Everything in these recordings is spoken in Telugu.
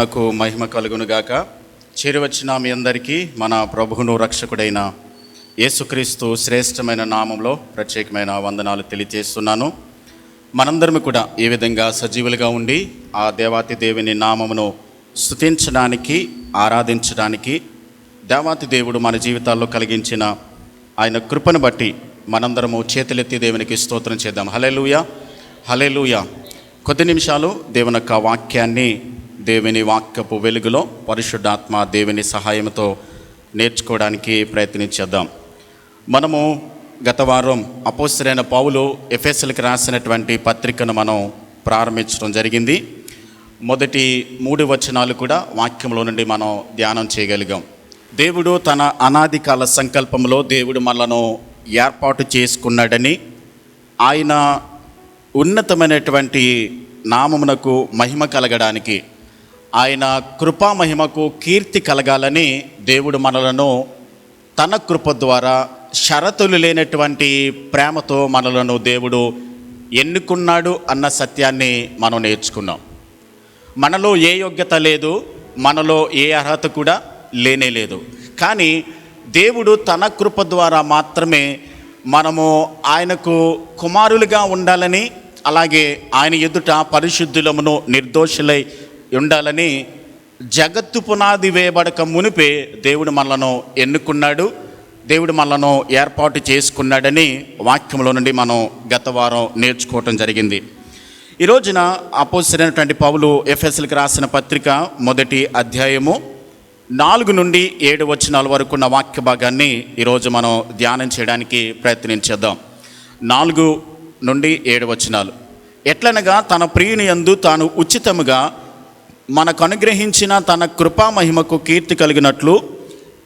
నామమునకు మహిమ కలుగునుగాక. చేరువచ్చిన మీ అందరికీ మన ప్రభువును రక్షకుడైన యేసుక్రీస్తు శ్రేష్టమైన నామంలో ప్రత్యేకమైన వందనాలు తెలియజేస్తున్నాను. మనందరం కూడా ఈ విధంగా సజీవులుగా ఉండి ఆ దేవాతి దేవుని నామమును స్తుతించడానికి, ఆరాధించడానికి దేవాతి దేవుడు మన జీవితాల్లో కలిగించిన ఆయన కృపను బట్టి మనందరము చేతులెత్తి దేవునికి స్తోత్రం చేద్దాం. హల్లెలూయా, హల్లెలూయా. కొద్ది నిమిషాలు దేవుని యొక్క వాక్యాన్ని దేవుని వాక్యపు వెలుగులో పరిశుద్ధాత్మ దేవుని సహాయంతో నేర్చుకోవడానికి ప్రయత్నించేద్దాం. మనము గత వారం అపోస్తలుడైన పౌలు ఎఫెసీయులకు రాసినటువంటి పత్రికను మనం ప్రారంభించడం జరిగింది. మొదటి 3 వచనాలు కూడా వాక్యంలో నుండి మనం ధ్యానం చేయగలిగాం. దేవుడు తన అనాది కాల సంకల్పంలో దేవుడు మనలను ఏర్పాటు చేసుకున్నాడని, ఆయన ఉన్నతమైనటువంటి నామమునకు మహిమ కలగడానికి, ఆయన కృపా మహిమకు కీర్తి కలగాలని దేవుడు మనలను తన కృప ద్వారా షరతులు లేనటువంటి ప్రేమతో మనలను దేవుడు ఎన్నుకున్నాడు అన్న సత్యాన్ని మనం నేర్చుకున్నాం. మనలో ఏ యోగ్యత లేదు, మనలో ఏ అర్హత కూడా లేనే లేదు. కానీ దేవుడు తన కృప ద్వారా మాత్రమే మనము ఆయనకు కుమారులుగా ఉండాలని, అలాగే ఆయన ఎదుట పరిశుద్ధులమును నిర్దోషులై ఉండాలని జగత్తు పునాది వేయబడక మునిపే దేవుడు మనలను ఎన్నుకున్నాడు, దేవుడు మనలను ఏర్పాటు చేసుకున్నాడని వాక్యంలో నుండి మనం గత వారం నేర్చుకోవటం జరిగింది. ఈ రోజున అపోస్తలుడైనటువంటి పౌలు ఎఫెసీయులకు రాసిన పత్రిక మొదటి అధ్యాయము 4 నుండి 7 వచనాల వరకు ఉన్న వాక్య భాగాన్ని ఈరోజు మనం ధ్యానం చేయడానికి ప్రయత్నించేద్దాం. 4 నుండి 7 వచనాలు. ఎట్లనగా తన ప్రియుని యందు తాను ఉచితముగా మనకు అనుగ్రహించిన తన కృపా మహిమకు కీర్తి కలిగినట్లు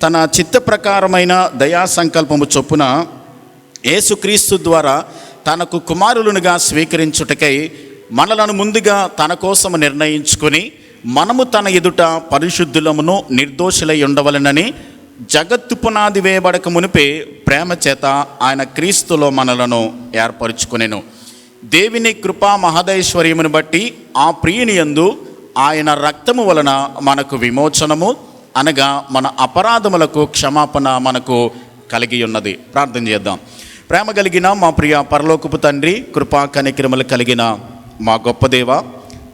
తన చిత్త ప్రకారమైన దయా సంకల్పము చొప్పున యేసుక్రీస్తు ద్వారా తనకు కుమారులునుగా స్వీకరించుటకై మనలను ముందుగా తన కోసం నిర్ణయించుకొని, మనము తన ఎదుట పరిశుద్ధులమును నిర్దోషులై ఉండవలెనని జగత్తు పునాది వేయబడక మునిపే ప్రేమ చేత ఆయన క్రీస్తులో మనలను ఏర్పరచుకొనెను. దేవుని కృపా మహదైశ్వర్యమును బట్టి ఆ ప్రియుని యందు ఆయన రక్తము వలన మనకు విమోచనము, అనగా మన అపరాధములకు క్షమాపణ మనకు కలిగి ఉన్నది. ప్రార్థన చేద్దాం. ప్రేమ కలిగిన మా ప్రియ పరలోకపు తండ్రి, కృపా కనికరములు కలిగిన మా గొప్ప దేవ,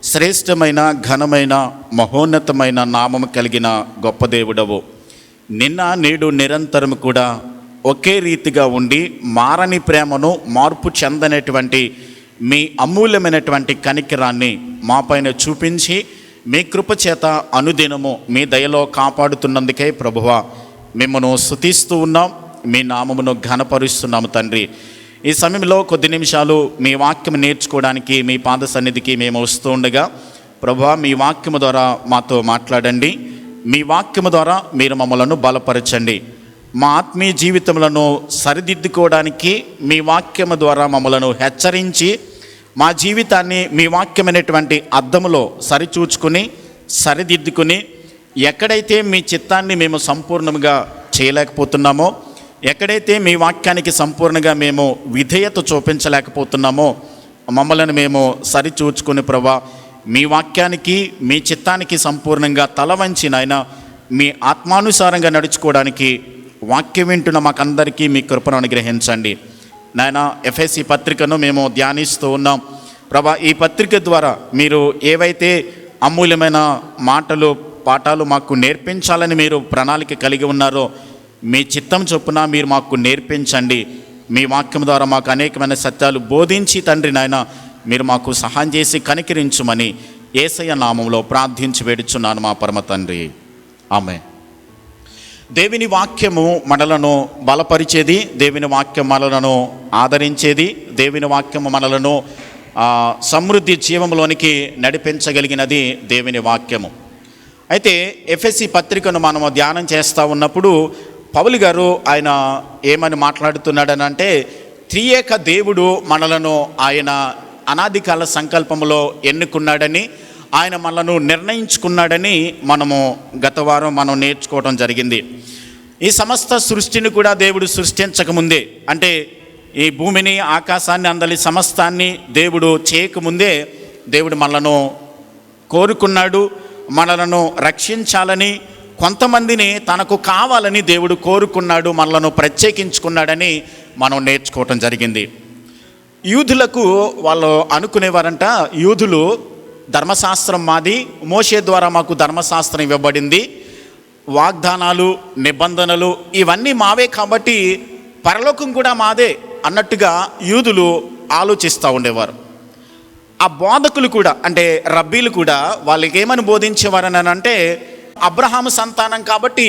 శ్రేష్టమైన ఘనమైన మహోన్నతమైన నామము కలిగిన గొప్ప దేవుడవు, నిన్న నేడు నిరంతరం కూడా ఒకే రీతిగా ఉండి మారని ప్రేమను, మార్పు చెందనేటువంటి మీ అమూల్యమైనటువంటి కనికరాన్ని మాపైన చూపించి మీ కృపచేత అనుదినము మీ దయలో కాపాడుతున్నందుకే ప్రభువా మిమ్మను స్తుతిస్తూ ఉన్నాం, మీ నామమును ఘనపరుస్తున్నాము తండ్రి. ఈ సమయంలో కొద్ది నిమిషాలు మీ వాక్యం నేర్చుకోవడానికి మీ పాద సన్నిధికి మేము వస్తూ ఉండగా ప్రభువా మీ వాక్యము ద్వారా మాతో మాట్లాడండి. మీ వాక్యము ద్వారా మీరు మమ్మలను బలపరచండి. మా ఆత్మీయ జీవితములను సరిదిద్దుకోవడానికి మీ వాక్యము ద్వారా మమ్మలను హెచ్చరించి మా జీవితాన్ని మీ వాక్యమైనటువంటి అద్దములో సరిచూచుకుని సరిదిద్దుకుని, ఎక్కడైతే మీ చిత్తాన్ని మేము సంపూర్ణంగా చేయలేకపోతున్నామో, ఎక్కడైతే మీ వాక్యానికి సంపూర్ణంగా మేము విధేయత చూపించలేకపోతున్నామో మమ్మల్ని మేము సరిచూచుకుని ప్రభా మీ వాక్యానికి మీ చిత్తానికి సంపూర్ణంగా తల వంచి నాయన మీ ఆత్మానుసారంగా నడుచుకోవడానికి వాక్యం వింటున్న మాకందరికీ మీ కృపను అనుగ్రహించండి నాయన. ఎఫెసీ పత్రికను మేము ధ్యానిస్తూ ఉన్నాం ప్రభా. ఈ పత్రిక ద్వారా మీరు ఏవైతే అమూల్యమైన మాటలు పాఠాలు మాకు నేర్పించాలని మీరు ప్రణాళిక కలిగి ఉన్నారో మీ చిత్తం చొప్పున మీరు మాకు నేర్పించండి. మీ వాక్యం ద్వారా మాకు అనేకమైన సత్యాలు బోధించి తండ్రి నాయన మీరు మాకు సహాయం చేసి కనికరించుమని యేసయ్య నామంలో ప్రార్థించి వేడుచున్నాను మా పరమ తండ్రి, ఆమేన్. దేవుని వాక్యము మనలను బలపరిచేది, దేవుని వాక్యం మనలను ఆదరించేది, దేవుని వాక్యము మనలను సమృద్ధి జీవంలోనికి నడిపించగలిగినది దేవుని వాక్యము. అయితే ఎఫెసీ పత్రికను మనము ధ్యానం చేస్తూ ఉన్నప్పుడు పౌలు గారు ఆయన ఏమని మాట్లాడుతున్నాడని అంటే, త్రియేక దేవుడు మనలను ఆయన అనాది కాల సంకల్పంలో ఎన్నుకున్నాడని, ఆయన మనను నిర్ణయించుకున్నాడని మనము గత వారం మనం నేర్చుకోవడం జరిగింది. ఈ సమస్త సృష్టిని కూడా దేవుడు సృష్టించకముందే, అంటే ఈ భూమిని ఆకాశాన్ని అందలి సమస్తాన్ని దేవుడు చేయకముందే దేవుడు మనలను కోరుకున్నాడు. మనలను రక్షించాలని, కొంతమందిని తనకు కావాలని దేవుడు కోరుకున్నాడు, మనలను ప్రత్యేకించుకున్నాడని మనం నేర్చుకోవటం జరిగింది. యూదులకు వాళ్ళు అనుకునేవారంట, యూదులు ధర్మశాస్త్రం మాది, మోషే ద్వారా మాకు ధర్మశాస్త్రం ఇవ్వబడింది, వాగ్దానాలు, నిబంధనలు ఇవన్నీ మావే, కాబట్టి పరలోకం కూడా మాదే అన్నట్టుగా యూదులు ఆలోచిస్తూ ఉండేవారు. ఆ బోధకులు కూడా, అంటే రబ్బీలు కూడా వాళ్ళకి ఏమని బోధించేవారని అంటే, అబ్రహాము సంతానం కాబట్టి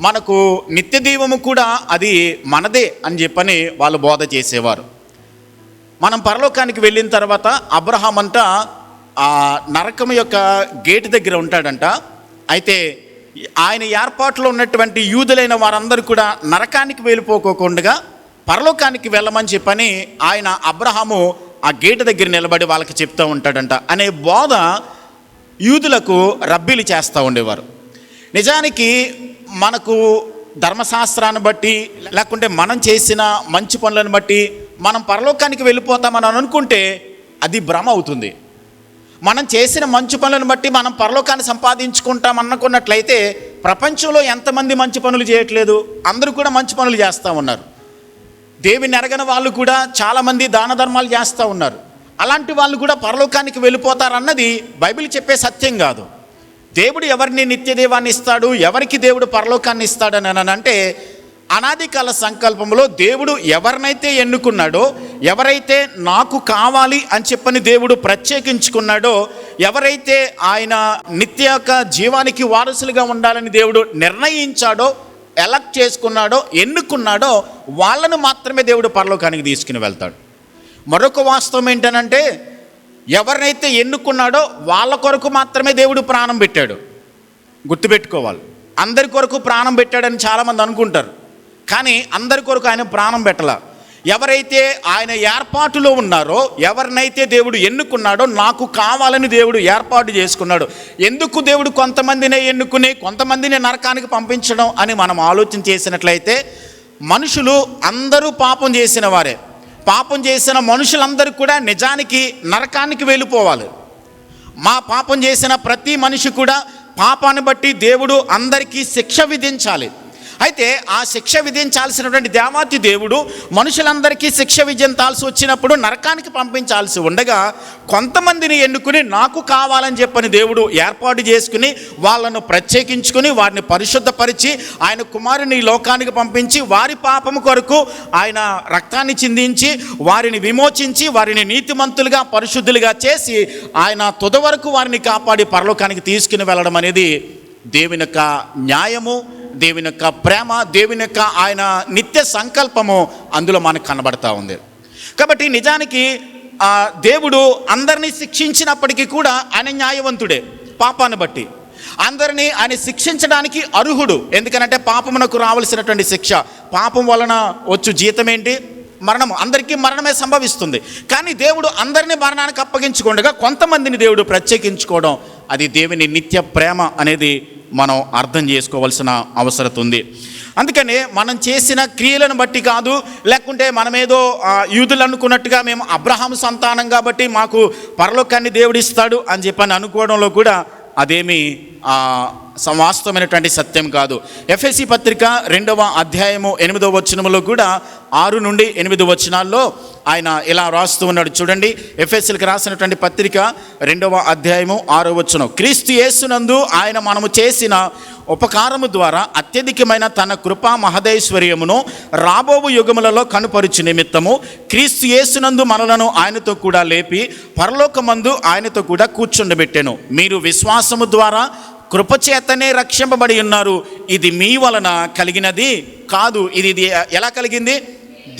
మనకు నిత్య జీవము కూడా అది మనదే అని చెప్పని వాళ్ళు బోధ చేసేవారు. మనం పరలోకానికి వెళ్ళిన తర్వాత అబ్రహాం అంట ఆ నరకం యొక్క గేటు దగ్గర ఉంటాడంట. అయితే ఆయన ఏర్పాట్లో ఉన్నటువంటి యూదులైన వారందరూ కూడా నరకానికి వెళ్ళిపోకోకుండా పరలోకానికి వెళ్ళమని చెప్పని ఆయన అబ్రహాము ఆ గేటు దగ్గర నిలబడి వాళ్ళకి చెప్తూ ఉంటాడంట అనే బోధ యూదులకు రబ్బీలు చేస్తూ ఉండేవారు. నిజానికి మనకు ధర్మశాస్త్రాన్ని బట్టి, లేకుంటే మనం చేసిన మంచి పనులను బట్టి మనం పరలోకానికి వెళ్ళిపోతామని అనుకుంటే అది భ్రమ అవుతుంది. మనం చేసిన మంచి పనులను బట్టి మనం పరలోకాన్ని సంపాదించుకుంటాం అనుకున్నట్లయితే ప్రపంచంలో ఎంతమంది మంచి పనులు చేయట్లేదు? అందరూ కూడా మంచి పనులు చేస్తూ ఉన్నారు. దేవుని ఎరగని వాళ్ళు కూడా చాలామంది దాన ధర్మాలు చేస్తూ ఉన్నారు. అలాంటి వాళ్ళు కూడా పరలోకానికి వెళ్ళిపోతారన్నది బైబిల్ చెప్పే సత్యం కాదు. దేవుడు ఎవరిని నిత్యదేవాన్ని ఇస్తాడు, ఎవరికి దేవుడు పరలోకాన్ని ఇస్తాడని అంటే, అనాది కాల సంకల్పంలో దేవుడు ఎవరినైతే ఎన్నుకున్నాడో, ఎవరైతే నాకు కావాలి అని చెప్పని దేవుడు ప్రత్యేకించుకున్నాడో, ఎవరైతే ఆయన నిత్య జీవానికి వారసులుగా ఉండాలని దేవుడు నిర్ణయించాడో, ఎలక్ట్ చేసుకున్నాడో, ఎన్నుకున్నాడో వాళ్ళను మాత్రమే దేవుడు పరలోకానికి తీసుకుని వెళ్తాడు. మరొక వాస్తవం ఏంటనంటే, ఎవరినైతే ఎన్నుకున్నాడో వాళ్ళ కొరకు మాత్రమే దేవుడు ప్రాణం పెట్టాడు. గుర్తుపెట్టుకోవాలి, అందరి కొరకు ప్రాణం పెట్టాడని చాలామంది అనుకుంటారు, కానీ అందరి కొరకు ఆయన ప్రాణం పెట్టలా. ఎవరైతే ఆయన ఏర్పాటులో ఉన్నారో, ఎవరినైతే దేవుడు ఎన్నుకున్నాడో, నాకు కావాలని దేవుడు ఏర్పాటు చేసుకున్నాడు. ఎందుకు దేవుడు కొంతమందినే ఎన్నుకుని కొంతమందిని నరకానికి పంపించడం అని మనం ఆలోచన చేసినట్లయితే, మనుషులు అందరూ పాపం చేసిన వారే. పాపం చేసిన మనుషులందరూ కూడా నిజానికి నరకానికి వెళ్ళిపోవాలి. పాపం చేసిన ప్రతి మనిషి కూడా పాపాన్ని బట్టి దేవుడు అందరికీ శిక్ష విధించాలి. అయితే ఆ శిక్ష విధించాల్సినటువంటి దేవాతి దేవుడు మనుషులందరికీ శిక్ష విధించాల్సి వచ్చినప్పుడు నరకానికి పంపించాల్సి ఉండగా, కొంతమందిని ఎన్నుకుని నాకు కావాలని చెప్పని దేవుడు ఏర్పాటు చేసుకుని వాళ్ళను ప్రత్యేకించుకుని వారిని పరిశుద్ధపరిచి ఆయన కుమారుని లోకానికి పంపించి వారి పాపము కొరకు ఆయన రక్తాన్ని చిందించి వారిని విమోచించి వారిని నీతిమంతులుగా పరిశుద్ధులుగా చేసి ఆయన తుద వరకు వారిని కాపాడి పరలోకానికి తీసుకుని వెళ్ళడం అనేది దేవుని యొక్క న్యాయము, దేవుని యొక్క ప్రేమ, దేవుని యొక్క ఆయన నిత్య సంకల్పము అందులో మనకు కనబడతా ఉంది. కాబట్టి నిజానికి దేవుడు అందరినీ శిక్షించినప్పటికీ కూడా ఆయన న్యాయవంతుడే. పాపాన్ని బట్టి అందరినీ ఆయన శిక్షించడానికి అర్హుడు. ఎందుకనంటే పాపమునకు రావాల్సినటువంటి శిక్ష, పాపం వలన వచ్చు జీతం ఏంటి? మరణము. అందరికీ మరణమే సంభవిస్తుంది. కానీ దేవుడు అందరినీ మరణానికి అప్పగించుకుండగా కొంతమందిని దేవుడు ప్రత్యేకించుకోవడం, అది దేవుని నిత్య ప్రేమ అనేది మనం అర్థం చేసుకోవాల్సిన అవసరం ఉంది. అందుకనే మనం చేసిన క్రియలను బట్టి కాదు, లేకుంటే మనమేదో యూదులు అనుకున్నట్టుగా మేము అబ్రహాము సంతానం కాబట్టి మాకు పరలోకాన్ని దేవుడు ఇస్తాడు అని చెప్పని అనుకోవడంలో కూడా అదేమి వాస్తవమైనటువంటి సత్యం కాదు. ఎఫెసీ పత్రిక 2వ అధ్యాయము 8వ వచనములో కూడా 6 నుండి 8 వచనాల్లో ఆయన ఇలా రాస్తూ ఉన్నాడు. చూడండి, ఎఫెసీలకు రాసినటువంటి పత్రిక 2వ అధ్యాయము 6వ వచనం. క్రీస్తు యేసునందు ఆయన మనము చేసిన ఉపకారము ద్వారా అత్యధికమైన తన కృపా మహదైశ్వర్యమును రాబోవు యుగములలో కనుపరుచు నిమిత్తము క్రీస్తు యేసునందు మనలను ఆయనతో కూడా లేపి పరలోకమందు ఆయనతో కూడా కూర్చుండబెట్టెను. మీరు విశ్వాసము ద్వారా కృపచేతనే రక్షింపబడి ఉన్నారు. ఇది మీ వలన కలిగినది కాదు. ఇది ఎలా కలిగింది?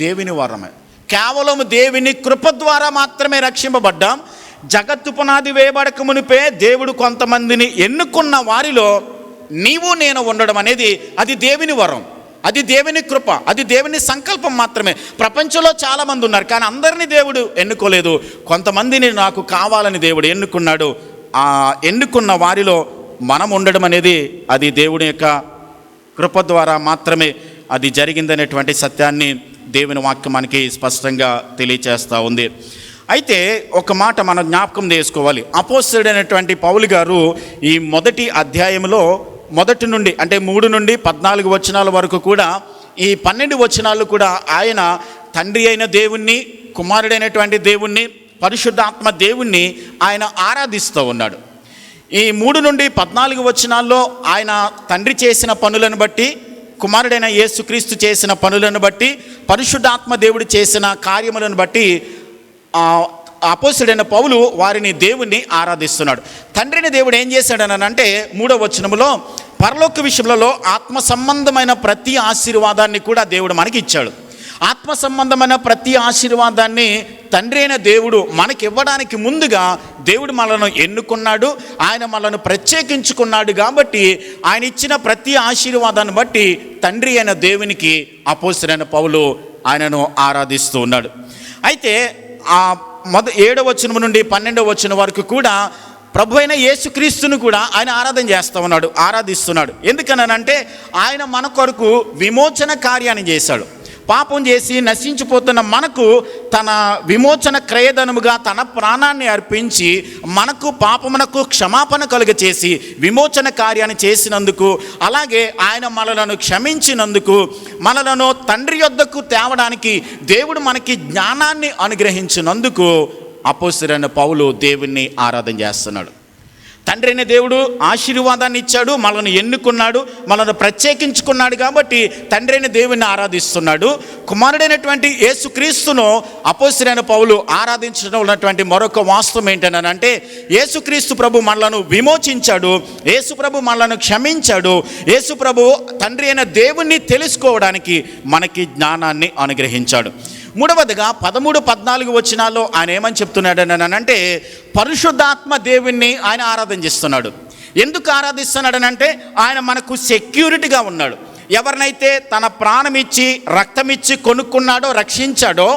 దేవుని వరమే. కేవలం దేవుని కృప ద్వారా మాత్రమే రక్షింపబడ్డాం. జగత్తు పునాది వేయబడక మునిపే దేవుడు కొంతమందిని ఎన్నుకున్న వారిలో నీవు నేను ఉండడం అనేది అది దేవుని వరం, అది దేవుని కృప, అది దేవుని సంకల్పం మాత్రమే. ప్రపంచంలో చాలామంది ఉన్నారు, కానీ అందరినీ దేవుడు ఎన్నుకోలేదు. కొంతమందిని నాకు కావాలని దేవుడు ఎన్నుకున్నాడు. ఆ ఎన్నుకున్న వారిలో మనం ఉండడం అనేది అది దేవుని యొక్క కృప ద్వారా మాత్రమే అది జరిగిందనేటువంటి సత్యాన్ని దేవుని వాక్యం మనకి స్పష్టంగా తెలియచేస్తూ ఉంది. అయితే ఒక మాట మనం జ్ఞాపకం చేసుకోవాలి. అపోస్తలుడైనటువంటి పౌలు గారు ఈ మొదటి అధ్యాయంలో మొదటి నుండి అంటే 3 నుండి 14 వచనాల వరకు కూడా, ఈ 12 వచనాలు కూడా ఆయన తండ్రి అయిన దేవుణ్ణి, కుమారుడైనటువంటి దేవుణ్ణి, పరిశుద్ధాత్మ దేవుణ్ణి ఆయన ఆరాధిస్తూ ఉన్నాడు. ఈ 3 నుండి 14 వచనాల్లో ఆయన తండ్రి చేసిన పనులను బట్టి, కుమారుడైన యేసుక్రీస్తు చేసిన పనులను బట్టి, పరిశుద్ధాత్మ దేవుడు చేసిన కార్యములను బట్టి అపోస్తలుడైన పౌలు వారిని దేవుణ్ణి ఆరాధిస్తున్నాడు. తండ్రిని దేవుడు ఏం చేశాడని అంటే 3వ వచనములో పరలోక విషయములలో ఆత్మ సంబంధమైన ప్రతి ఆశీర్వాదాన్ని కూడా దేవుడు మనకి ఇచ్చాడు. ఆత్మ సంబంధమైన ప్రతి ఆశీర్వాదాన్ని తండ్రి అయిన దేవుడు మనకి ఇవ్వడానికి ముందుగా దేవుడు మనలను ఎన్నుకున్నాడు, ఆయన మనలను ప్రత్యేకించుకున్నాడు. కాబట్టి ఆయన ఇచ్చిన ప్రతి ఆశీర్వాదాన్ని బట్టి తండ్రి అయిన దేవునికి అపోస్తలుడైన పౌలు ఆయనను ఆరాధిస్తూ ఉన్నాడు. అయితే ఆ 7వ వచనం నుండి 12వ వచనం వరకు కూడా ప్రభు అయిన యేసుక్రీస్తును కూడా ఆయన ఆరాధిస్తున్నాడు. ఎందుకనంటే ఆయన మన కొరకు విమోచన కార్యాన్ని చేశాడు. పాపం చేసి నశించిపోతున్న మనకు తన విమోచన క్రయధనముగా తన ప్రాణాన్ని అర్పించి మనకు పాపమునకు క్షమాపణ కలుగచేసి విమోచన కార్యాన్ని చేసినందుకు, అలాగే ఆయన మనలను క్షమించినందుకు, మనలను తండ్రి యొద్దకు తేవడానికి దేవుడు మనకి జ్ఞానాన్ని అనుగ్రహించినందుకు అపోస్తలుడైన పౌలు దేవుణ్ణి ఆరాధన చేస్తున్నాడు. తండ్రి అయిన దేవుడు ఆశీర్వాదాన్ని ఇచ్చాడు, మనల్ని ఎన్నుకున్నాడు, మనల్ని ప్రత్యేకించుకున్నాడు. కాబట్టి తండ్రి అయిన దేవుణ్ణి ఆరాధిస్తున్నాడు. కుమారుడైనటువంటి యేసుక్రీస్తును అపోస్తలుడైన పౌలు ఆరాధించడం ఉన్నటువంటి మరొక వాస్తవం ఏంటనంటే, యేసుక్రీస్తు ప్రభు మనలను విమోచించాడు, యేసు ప్రభు మనలను క్షమించాడు, యేసు ప్రభు తండ్రి అయిన దేవుణ్ణి తెలుసుకోవడానికి మనకి జ్ఞానాన్ని అనుగ్రహించాడు. మూడవదిగా 13-14 వచనాల్లో ఆయన ఏమని చెప్తున్నాడు అంటే, పరిశుద్ధాత్మ దేవుణ్ణి ఆయన ఆరాధన చేస్తున్నాడు. ఎందుకు ఆరాధిస్తున్నాడనంటే ఆయన మనకు సెక్యూరిటీగా ఉన్నాడు. ఎవరినైతే తన ప్రాణమిచ్చి రక్తమిచ్చి కొనుక్కున్నాడో, రక్షించాడో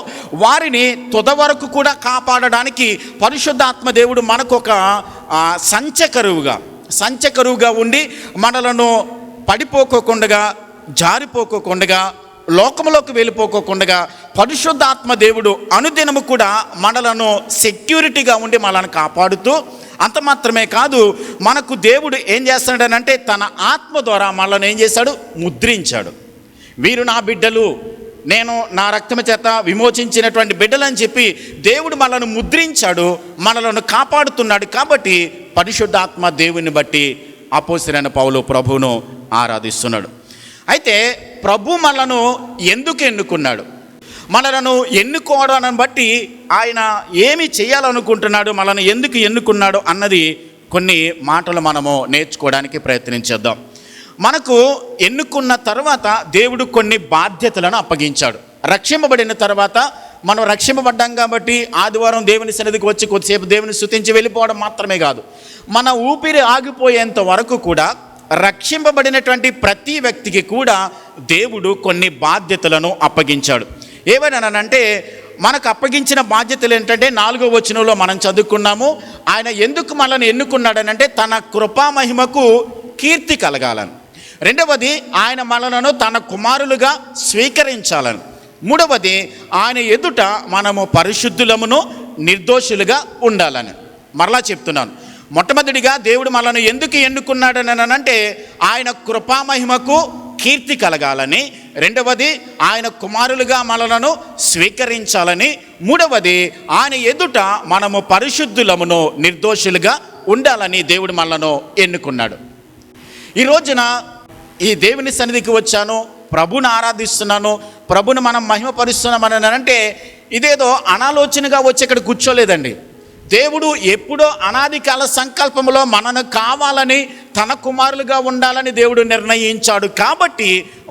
వారిని తుద వరకు కూడా కాపాడడానికి పరిశుద్ధాత్మ దేవుడు మనకు ఒక సంచకరువుగా ఉండి మనలను పడిపోకోకుండా, జారిపోకోకుండా, లోకంలోకి వెళ్ళిపోకోకుండా పరిశుద్ధాత్మ దేవుడు అనుదినము కూడా మనలను సెక్యూరిటీగా ఉండి మనల్ని కాపాడుతూ, అంత మాత్రమే కాదు, మనకు దేవుడు ఏం చేస్తాడనంటే తన ఆత్మ ద్వారా మనల్ని ఏం చేశాడు, ముద్రించాడు. వీరు నా బిడ్డలు, నేను నా రక్తము చేత విమోచించినటువంటి బిడ్డలు అని చెప్పి దేవుడు మనల్ని ముద్రించాడు, మనలను కాపాడుతున్నాడు. కాబట్టి పరిశుద్ధాత్మ దేవుని బట్టి అపోస్తలుడైన పౌలు ప్రభువును ఆరాధిస్తున్నాడు. అయితే ప్రభు మనలను ఎందుకు ఎన్నుకున్నాడు, మనలను ఎన్నుకోవడాన్ని బట్టి ఆయన ఏమి చేయాలనుకుంటున్నాడు, మనల్ని ఎందుకు ఎన్నుకున్నాడు అన్నది కొన్ని మాటలు మనము నేర్చుకోవడానికి ప్రయత్నించేద్దాం. మనకు ఎన్నుకున్న తర్వాత దేవుడు కొన్ని బాధ్యతలను అప్పగించాడు. రక్షింపబడిన తర్వాత మనం రక్షింపబడ్డాం కాబట్టి ఆదివారం దేవుని సన్నిధికి వచ్చి కొద్దిసేపు దేవుని స్తుతించి వెళ్ళిపోవడం మాత్రమే కాదు, మన ఊపిరి ఆగిపోయేంత వరకు కూడా రక్షింపబడినటువంటి ప్రతి వ్యక్తికి కూడా దేవుడు కొన్ని బాధ్యతలను అప్పగించాడు. ఏమనంటే మనకు అప్పగించిన బాధ్యతలు ఏంటంటే 4వ వచనంలో మనం చదువుకున్నాము, ఆయన ఎందుకు మనల్ని ఎన్నుకున్నాడనంటే తన కృపా మహిమకు కీర్తి కలగాలని. 2వది ఆయన మనలను తన కుమారులుగా స్వీకరించాలని. 3వది ఆయన ఎదుట మనము పరిశుద్ధులమును నిర్దోషులుగా ఉండాలని. మరలా చెప్తున్నాను, మొట్టమొదటిగా దేవుడు మనల్ని ఎందుకు ఎన్నుకున్నాడని అంటే ఆయన కృపామహిమకు కీర్తి కలగాలని. 2వది ఆయన కుమారులుగా మనలను స్వీకరించాలని. 3వది ఆయన ఎదుట మనము పరిశుద్ధులమును నిర్దోషులుగా ఉండాలని దేవుడు మనలను ఎన్నుకున్నాడు. ఈ రోజున ఈ దేవుని సన్నిధికి వచ్చాను, ప్రభుని ఆరాధిస్తున్నాను, ప్రభుని మనం మహిమపరుస్తున్నామని అంటే ఇదేదో అనాలోచనగా వచ్చి ఇక్కడ కూర్చోలేదండి. దేవుడు ఎప్పుడో అనాది కాల సంకల్పంలో మనను కావాలని, తన కుమారులుగా ఉండాలని దేవుడు నిర్ణయించాడు. కాబట్టి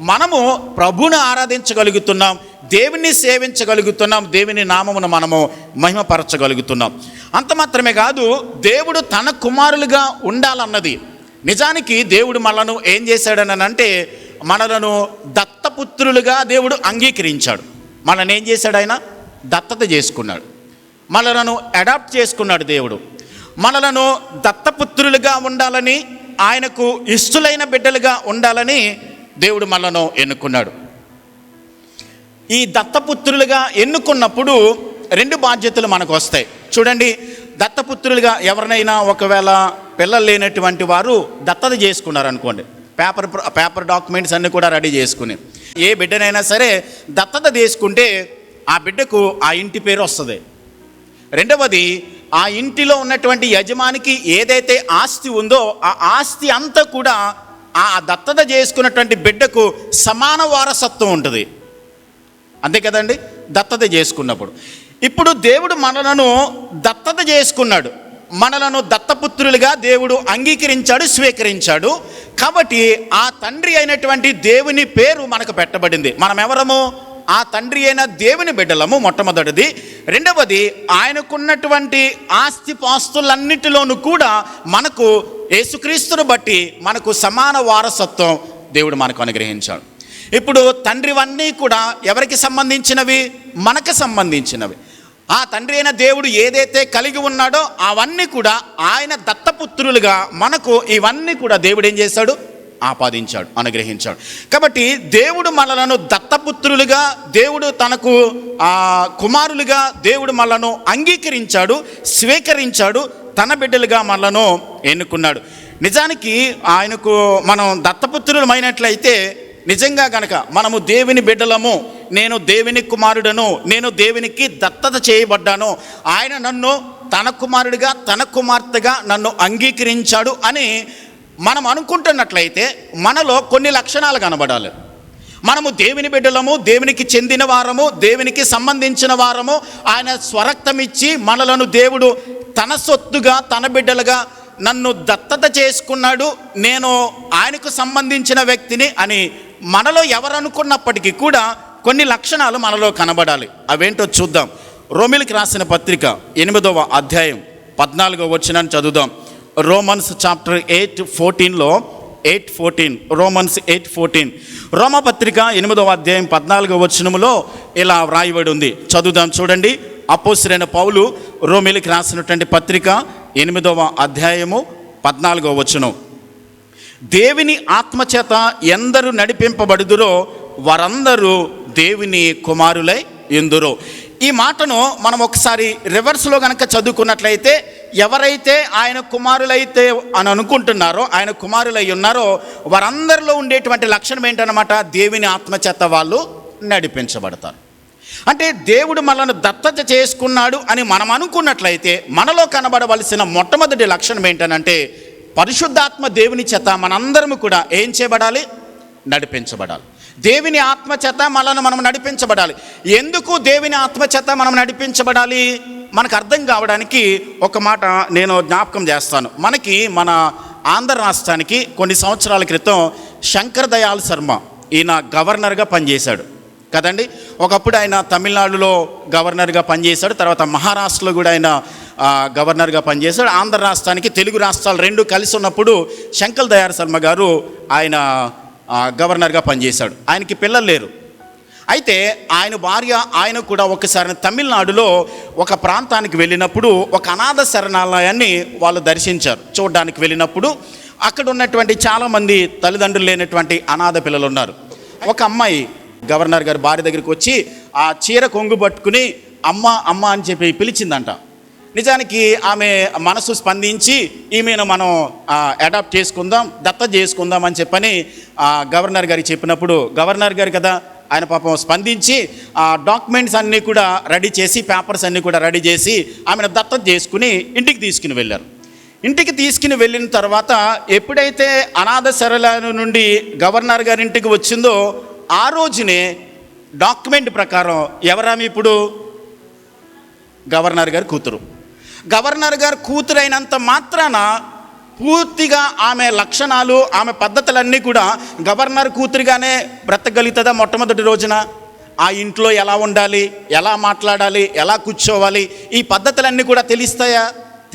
మనము ప్రభుని ఆరాధించగలుగుతున్నాం, దేవుని సేవించగలుగుతున్నాం, దేవుని నామమును మనము మహిమపరచగలుగుతున్నాం. అంత మాత్రమే కాదు, దేవుడు తన కుమారులుగా ఉండాలన్నది నిజానికి దేవుడు మనలను ఏం చేశాడని అంటే మనలను దత్తపుత్రులుగా దేవుడు అంగీకరించాడు. మనల్ని ఏం చేశాడు, ఆయన దత్తత చేసుకున్నాడు, మనలను అడాప్ట్ చేసుకున్నాడు. దేవుడు మనలను దత్తపుత్రులుగా ఉండాలని, ఆయనకు ఇష్టలైన బిడ్డలుగా ఉండాలని దేవుడు మనలను ఎన్నుకున్నాడు. ఈ దత్తపుత్రులుగా ఎన్నుకున్నప్పుడు రెండు బాధ్యతలు మనకు వస్తాయి. చూడండి, దత్తపుత్రులుగా ఎవరినైనా ఒకవేళ పిల్లలు లేనటువంటి వారు దత్తత చేసుకున్నారనుకోండి, పేపర్ డాక్యుమెంట్స్ అన్నీ కూడా రెడీ చేసుకుని ఏ బిడ్డనైనా సరే దత్తత తీసుకుంటే ఆ బిడ్డకు ఆ ఇంటి పేరు వస్తుంది. రెండవది, ఆ ఇంటిలో ఉన్నటువంటి యజమానికి ఏదైతే ఆస్తి ఉందో ఆ ఆస్తి అంతా కూడా ఆ దత్తత చేసుకున్నటువంటి బిడ్డకు సమాన వారసత్వం ఉంటుంది. అంతే కదండి, దత్తత చేసుకున్నప్పుడు. ఇప్పుడు దేవుడు మనలను దత్తత చేసుకున్నాడు, మనలను దత్తపుత్రులుగా దేవుడు అంగీకరించాడు, స్వీకరించాడు. కాబట్టి ఆ తండ్రి అయినటువంటి దేవుని పేరు మనకు పెట్టబడింది. మనం ఎవరము? ఆ తండ్రి అయిన దేవుని బిడ్డలము, మొట్టమొదటిది. రెండవది, ఆయనకున్నటువంటి ఆస్తిపాస్తులన్నిటిలోనూ కూడా మనకు యేసుక్రీస్తును బట్టి మనకు సమాన వారసత్వం దేవుడు మనకు అనుగ్రహించాడు. ఇప్పుడు తండ్రివన్నీ కూడా ఎవరికి సంబంధించినవి? మనకు సంబంధించినవి. ఆ తండ్రి అయిన దేవుడు ఏదైతే కలిగి ఉన్నాడో అవన్నీ కూడా ఆయన దత్తపుత్రులుగా మనకు ఇవన్నీ కూడా దేవుడు ఏం చేశాడు? ఆపాదించాడు, అనుగ్రహించాడు. కాబట్టి దేవుడు మనలను దత్తపుత్రులుగా, దేవుడు తనకు కుమారులుగా దేవుడు మనలను అంగీకరించాడు, స్వీకరించాడు, తన బిడ్డలుగా మనలను ఎన్నుకున్నాడు. నిజానికి ఆయనకు మనం దత్తపుత్రులమైనట్లయితే నిజంగా గనక మనము దేవుని బిడ్డలము, నేను దేవుని కుమారుడను, నేను దేవునికి దత్తత చేయబడ్డాను, ఆయన నన్ను తన కుమారుడిగా తన కుమార్తెగా నన్ను అంగీకరించాడు అని మనం అనుకుంటున్నట్లయితే మనలో కొన్ని లక్షణాలు కనబడాలి. మనము దేవుని బిడ్డలము, దేవునికి చెందిన వారము, దేవునికి సంబంధించిన వారము, ఆయన స్వరక్తమిచ్చి మనలను దేవుడు తన సొత్తుగా తన బిడ్డలుగా నన్ను దత్తత చేసుకున్నాడు, నేను ఆయనకు సంబంధించిన వ్యక్తిని అని మనలో ఎవరు అనుకున్నప్పటికీ కూడా కొన్ని లక్షణాలు మనలో కనబడాలి. అవేంటో చూద్దాం. రోమిలికి రాసిన పత్రిక 8వ అధ్యాయం 14వ వచనాన్ని చదువుదాం. రోమన్స్ చాప్టర్ 8:14 రోమన్స్ 8:14 రోమపత్రిక 8వ అధ్యాయం 14వ వచనములో ఇలా వ్రాయబడి ఉంది. చదువుదాం, చూడండి. అపోస్తలుడైన పౌలు రోమిలికి రాసినటువంటి పత్రిక 8వ అధ్యాయము 14వ వచనం, దేవుని ఆత్మచేత ఎందరు నడిపింపబడుదురో వారందరూ దేవుని కుమారులై యుందురు. ఈ మాటను మనం ఒకసారి రివర్స్లో కనుక చదువుకున్నట్లయితే, ఎవరైతే ఆయన కుమారులైతే అని అనుకుంటున్నారో, ఆయన కుమారులై ఉన్నారో వారందరిలో ఉండేటువంటి లక్షణం ఏంటన్నమాట? దేవుని ఆత్మచేత వాళ్ళు నడిపించబడతారు. అంటే దేవుడు మనల్ని దత్తత చేసుకున్నాడు అని మనం అనుకున్నట్లయితే మనలో కనబడవలసిన మొట్టమొదటి లక్షణం ఏంటనంటే, పరిశుద్ధాత్మ దేవుని చేత మనందరము కూడా ఏం చేయబడాలి? నడిపించబడాలి. దేవుని ఆత్మచేత మనల్ని మనం నడిపించబడాలి. ఎందుకు దేవుని ఆత్మచేత మనం నడిపించబడాలి? మనకు అర్థం కావడానికి ఒక మాట నేను జ్ఞాపకం చేస్తాను. మన ఆంధ్ర రాష్ట్రానికి కొన్ని సంవత్సరాల క్రితం శంకర్ దయాళ్ శర్మ ఈయన గవర్నర్గా పనిచేశాడు కదండి. ఒకప్పుడు ఆయన తమిళనాడులో గవర్నర్గా పనిచేశాడు, తర్వాత మహారాష్ట్రలో కూడా ఆయన గవర్నర్గా పనిచేశాడు. ఆంధ్ర రాష్ట్రానికి తెలుగు రాష్ట్రాలు రెండు కలిసి ఉన్నప్పుడు శంకర్ దయాళ్ శర్మ గారు ఆయన గవర్నర్గా పనిచేశాడు. ఆయనకి పిల్లలు లేరు. అయితే ఆయన భార్య ఆయన కూడా ఒకసారి తమిళనాడులో ఒక ప్రాంతానికి వెళ్ళినప్పుడు ఒక అనాథ శరణాలయాన్ని వాళ్ళు దర్శించారు. చూడడానికి వెళ్ళినప్పుడు అక్కడ ఉన్నటువంటి చాలామంది తల్లిదండ్రులు లేనటువంటి అనాథ పిల్లలు ఉన్నారు. ఒక అమ్మాయి గవర్నర్ గారి భార్య దగ్గరికి వచ్చి ఆ చీర కొంగు పట్టుకుని అమ్మ అమ్మ అని చెప్పి పిలిచిందంట. నిజానికి ఆమె మనసు స్పందించి ఈమెను మనం అడాప్ట్ చేసుకుందాం, దత్తత చేసుకుందాం అని చెప్పని గవర్నర్ గారికి చెప్పినప్పుడు, గవర్నర్ గారు కదా ఆయన పాపం స్పందించి ఆ డాక్యుమెంట్స్ అన్నీ కూడా రెడీ చేసి, పేపర్స్ అన్నీ కూడా రెడీ చేసి ఆమెను దత్తత చేసుకుని ఇంటికి తీసుకుని వెళ్ళారు. ఇంటికి తీసుకుని వెళ్ళిన తర్వాత ఎప్పుడైతే అనాథ శరణాలయం నుండి గవర్నర్ గారి ఇంటికి వచ్చిందో ఆ రోజునే డాక్యుమెంట్ ప్రకారం ఎవరామె ఇప్పుడు? గవర్నర్ గారి కూతురు. గవర్నర్ గారు కూతురు అయినంత మాత్రాన పూర్తిగా ఆమె లక్షణాలు, ఆమె పద్ధతులన్నీ కూడా గవర్నర్ కూతురుగానే బ్రతకగలుగుతుందా? మొట్టమొదటి రోజున ఆ ఇంట్లో ఎలా ఉండాలి, ఎలా మాట్లాడాలి, ఎలా కూర్చోవాలి, ఈ పద్ధతులన్నీ కూడా తెలుస్తాయా?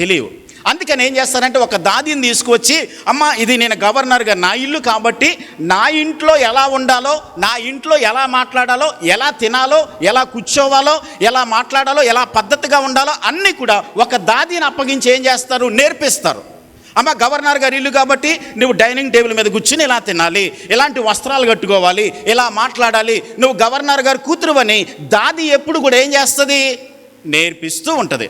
తెలియవు. అందుకని ఏం చేస్తారంటే ఒక దాదిని తీసుకువచ్చి, అమ్మ ఇది నేను గవర్నర్గా నా ఇల్లు కాబట్టి నా ఇంట్లో ఎలా ఉండాలో, నా ఇంట్లో ఎలా మాట్లాడాలో, ఎలా తినాలో, ఎలా కూర్చోవాలో, ఎలా మాట్లాడాలో, ఎలా పద్ధతిగా ఉండాలో అన్నీ కూడా ఒక దాదిని అప్పగించి ఏం చేస్తారు? నేర్పిస్తారు. అమ్మ గవర్నర్ గారి ఇల్లు కాబట్టి నువ్వు డైనింగ్ టేబుల్ మీద కూర్చుని ఇలా తినాలి, ఎలాంటి వస్త్రాలు కట్టుకోవాలి, ఇలా మాట్లాడాలి, నువ్వు గవర్నర్ గారు కూతురువని దాది ఎప్పుడు కూడా ఏం చేస్తుంది? నేర్పిస్తూ ఉంటుంది.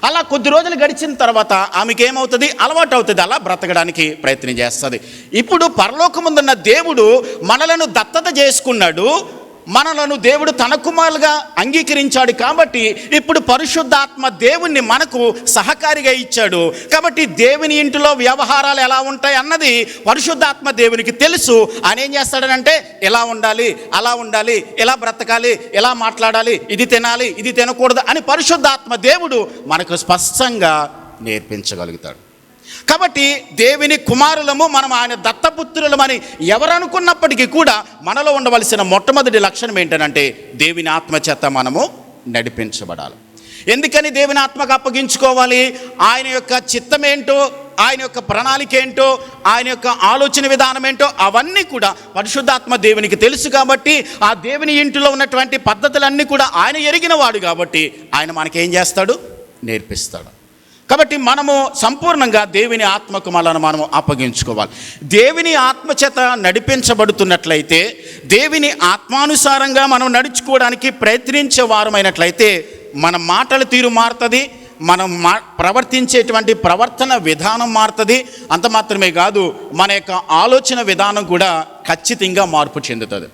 అలా కొద్ది రోజులు గడిచిన తర్వాత ఆమెకి ఏమవుతుంది, అలవాటు అవుతుంది, అలా బ్రతకడానికి ప్రయత్నం చేస్తుంది. ఇప్పుడు పరలోకముందున్న దేవుడు మనలను దత్తత చేసుకున్నాడు, మనలను దేవుడు తన కుమారులుగా అంగీకరించాడు. కాబట్టి ఇప్పుడు పరిశుద్ధాత్మ దేవుణ్ణి మనకు సహకారిగా ఇచ్చాడు. కాబట్టి దేవుని ఇంటిలో వ్యవహారాలు ఎలా ఉంటాయి అన్నది పరిశుద్ధాత్మ దేవునికి తెలుసు. ఆయన ఏం చేస్తాడనంటే ఎలా ఉండాలి, అలా ఉండాలి, ఎలా బ్రతకాలి, ఎలా మాట్లాడాలి, ఇది తినాలి, ఇది తినకూడదు అని పరిశుద్ధాత్మ దేవుడు మనకు స్పష్టంగా నేర్పించగలుగుతాడు. కాబట్టి దేవుని కుమారులము, మనం ఆయన దత్తపుత్రులమని ఎవరు అనుకున్నప్పటికీ కూడా మనలో ఉండవలసిన మొట్టమొదటి లక్షణం ఏంటంటే దేవుని ఆత్మచేత మనము నడిపించబడాలి. ఎందుకని దేవుని ఆత్మకు అప్పగించుకోవాలి? ఆయన యొక్క చిత్తం ఏంటో, ఆయన యొక్క ప్రణాళిక ఏంటో, ఆయన యొక్క ఆలోచన విధానం ఏంటో అవన్నీ కూడా పరిశుద్ధాత్మ దేవునికి తెలుసు. కాబట్టి ఆ దేవుని ఇంటిలో ఉన్నటువంటి పద్ధతులన్నీ కూడా ఆయన ఎరిగిన వాడు. కాబట్టి ఆయన మనకేం చేస్తాడు, నేర్పిస్తాడు. కాబట్టి మనము సంపూర్ణంగా దేవుని ఆత్మకు మనము అప్పగించుకోవాలి. దేవుని ఆత్మచేత నడిపించబడుతున్నట్లయితే, దేవుని ఆత్మానుసారంగా మనం నడుచుకోవడానికి ప్రయత్నించే వారమైనట్లయితే మన మాటల తీరు మారుతుంది, మనం ప్రవర్తించేటువంటి ప్రవర్తన విధానం మారుతుంది. అంత మాత్రమే కాదు, మన యొక్క ఆలోచన విధానం కూడా ఖచ్చితంగా మార్పు చెందుతుంది.